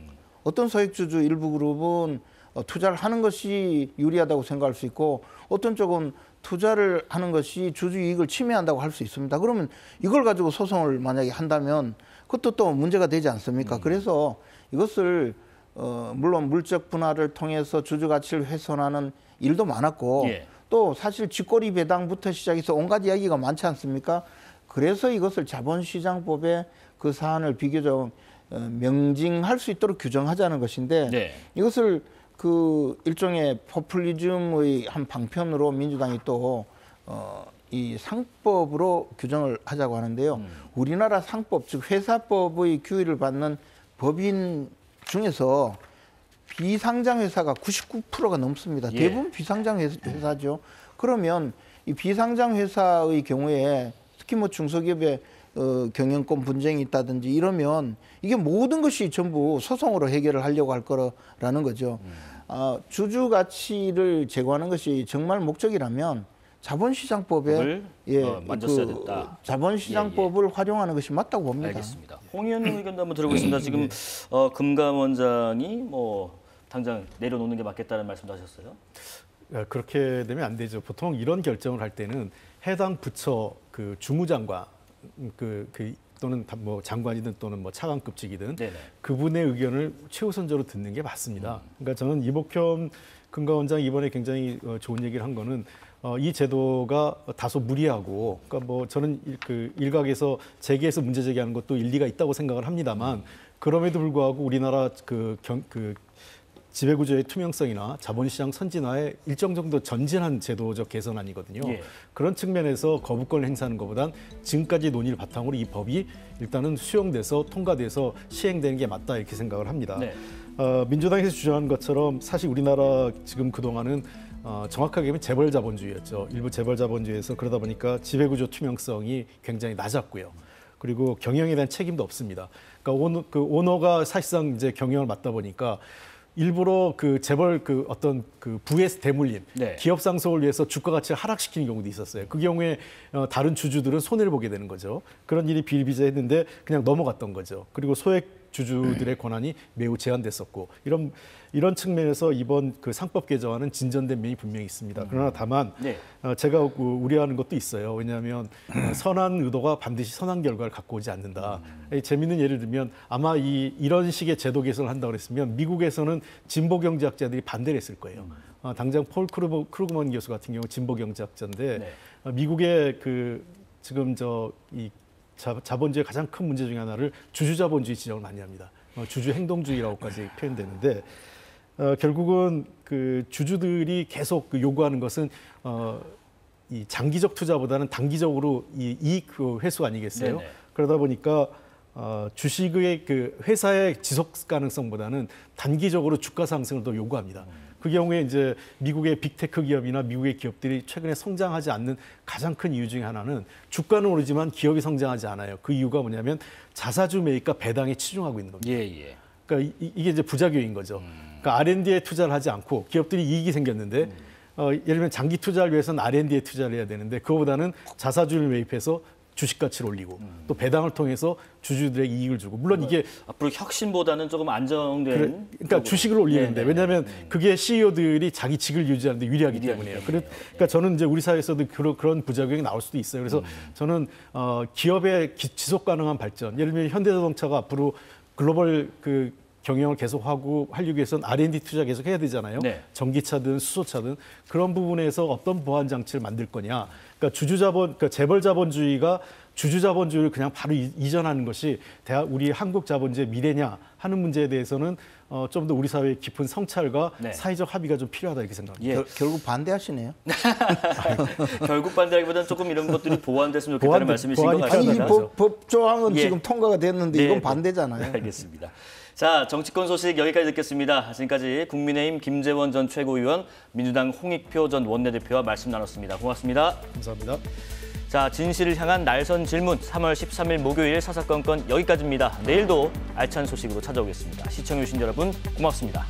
어떤 소액주주 일부 그룹은 투자를 하는 것이 유리하다고 생각할 수 있고 어떤 쪽은 투자를 하는 것이 주주 이익을 침해한다고 할 수 있습니다. 그러면 이걸 가지고 소송을 만약에 한다면 그것도 또 문제가 되지 않습니까? 그래서 이것을 물론 물적 분할을 통해서 주주 가치를 훼손하는 일도 많았고 또 사실 쥐꼬리 배당부터 시작해서 온갖 이야기가 많지 않습니까? 그래서 이것을 자본시장법에 그 사안을 비교적 명징할 수 있도록 규정하자는 것인데 이것을 그 일종의 포퓰리즘의 한 방편으로 민주당이 또 이 상법으로 규정을 하자고 하는데요. 우리나라 상법, 즉 회사법의 규율을 받는 법인 중에서 비상장 회사가 99%가 넘습니다. 대부분 비상장 회사죠. 그러면 이 비상장 회사의 경우에 특히 뭐 중소기업의 경영권 분쟁이 있다든지 이러면 이게 모든 것이 전부 소송으로 해결을 하려고 할 거라는 거죠. 주주 가치를 제고하는 것이 정말 목적이라면 자본시장법에 만졌어야 됐다. 자본시장법을 활용하는 것이 맞다고 봅니다. 알겠습니다. 홍 의원님 의견도 한번 들어보겠습니다. 지금 금감원장이 뭐 당장 내려놓는 게 맞겠다는 말씀도 하셨어요. 그렇게 되면 안 되죠. 보통 이런 결정을 할 때는 해당 부처 그 주무장과 또는 뭐 장관이든 또는 뭐 차관급직이든 네네. 그분의 의견을 최우선적으로 듣는 게 맞습니다. 그러니까 저는 이복현 금감원장 이번에 굉장히 좋은 얘기를 한 거는 이 제도가 다소 무리하고, 그러니까 뭐 저는 그 일각에서 재계에서 문제 제기하는 것도 일리가 있다고 생각을 합니다만, 그럼에도 불구하고 우리나라 그 지배구조의 투명성이나 자본시장 선진화에 일정 정도 전진한 제도적 개선안이거든요. 예. 그런 측면에서 거부권을 행사하는 것보단 지금까지 논의를 바탕으로 이 법이 일단은 수용돼서 통과돼서 시행되는 게 맞다 이렇게 생각을 합니다. 네. 민주당에서 주장한 것처럼 사실 우리나라 지금 그동안은 정확하게 보면 재벌자본주의였죠. 일부 재벌자본주의에서 그러다 보니까 지배구조 투명성이 굉장히 낮았고요. 그리고 경영에 대한 책임도 없습니다. 그러니까 오너가 사실상 이제 경영을 맡다 보니까 일부러 그 재벌 그 어떤 그 부의 대물림, 네. 기업 상속을 위해서 주가 가치를 하락시키는 경우도 있었어요. 그 경우에 다른 주주들은 손해를 보게 되는 거죠. 그런 일이 비일비재했는데 그냥 넘어갔던 거죠. 그리고 소액 주주들의 권한이 매우 제한됐었고 이런 측면에서 이번 그 상법 개정안은 진전된 면이 분명히 있습니다. 그러나 다만 네. 제가 우려하는 것도 있어요. 왜냐하면 선한 의도가 반드시 선한 결과를 갖고 오지 않는다. 재미있는 예를 들면 아마 이런 식의 제도 개선을 한다고 했으면 미국에서는 진보 경제학자들이 반대를 했을 거예요. 당장 폴 크루그먼 교수 같은 경우 진보 경제학자인데 네. 미국의 그 지금 이 자본주의의 가장 큰 문제 중에 하나를 주주자본주의 지적을 많이 합니다. 주주행동주의라고까지 표현되는데 결국은 그 주주들이 계속 요구하는 것은 이 장기적 투자보다는 단기적으로 이 이익 회수 아니겠어요? 네네. 그러다 보니까 주식의 그 회사의 지속 가능성보다는 단기적으로 주가 상승을 더 요구합니다. 그 경우에 이제 미국의 빅테크 기업이나 미국의 기업들이 최근에 성장하지 않는 가장 큰 이유 중에 하나는 주가는 오르지만 기업이 성장하지 않아요. 그 이유가 뭐냐면 자사주 매입과 배당에 치중하고 있는 겁니다. 예. 그러니까 이게 이제 부작용인 거죠. 그러니까 R&D에 투자를 하지 않고 기업들이 이익이 생겼는데 예를 들면 장기 투자를 위해서는 R&D에 투자를 해야 되는데 그거보다는 자사주를 매입해서 주식 가치를 올리고 또 배당을 통해서 주주들에게 이익을 주고 물론 이게 앞으로 혁신보다는 조금 안정된 그러니까 주식을 올리는데 왜냐하면 그게 CEO들이 자기 직을 유지하는데 유리하기 때문이에요. 그러니까 저는 이제 우리 사회에서도 그런 부작용이 나올 수도 있어요. 그래서 저는 기업의 지속 가능한 발전, 예를 들면 현대자동차가 앞으로 글로벌 그 경영을 계속하고 하려기 위해서는 R&D 투자 계속 해야 되잖아요. 네. 전기차든 수소차든 그런 부분에서 어떤 보완 장치를 만들 거냐. 그러니까 재벌자본주의가 주주자본주의를 그냥 바로 이전하는 것이 우리 한국 자본주의의 미래냐 하는 문제에 대해서는 좀 더 우리 사회의 깊은 성찰과 네. 사회적 합의가 좀 필요하다 이렇게 생각합니다. 결국 반대하시네요. 결국 반대하기보다는 조금 이런 것들이 보완됐으면 좋겠다는 말씀이신 것 같습니다. 아니, 법 조항은 지금 통과가 됐는데 이건 반대잖아요. 알겠습니다. 자, 정치권 소식 여기까지 듣겠습니다. 지금까지 국민의힘 김재원 전 최고위원, 민주당 홍익표 전 원내대표와 말씀 나눴습니다. 고맙습니다. 감사합니다. 자, 진실을 향한 날선 질문 3월 13일 목요일 사사건건 여기까지입니다. 내일도 알찬 소식으로 찾아오겠습니다. 시청해주신 여러분 고맙습니다.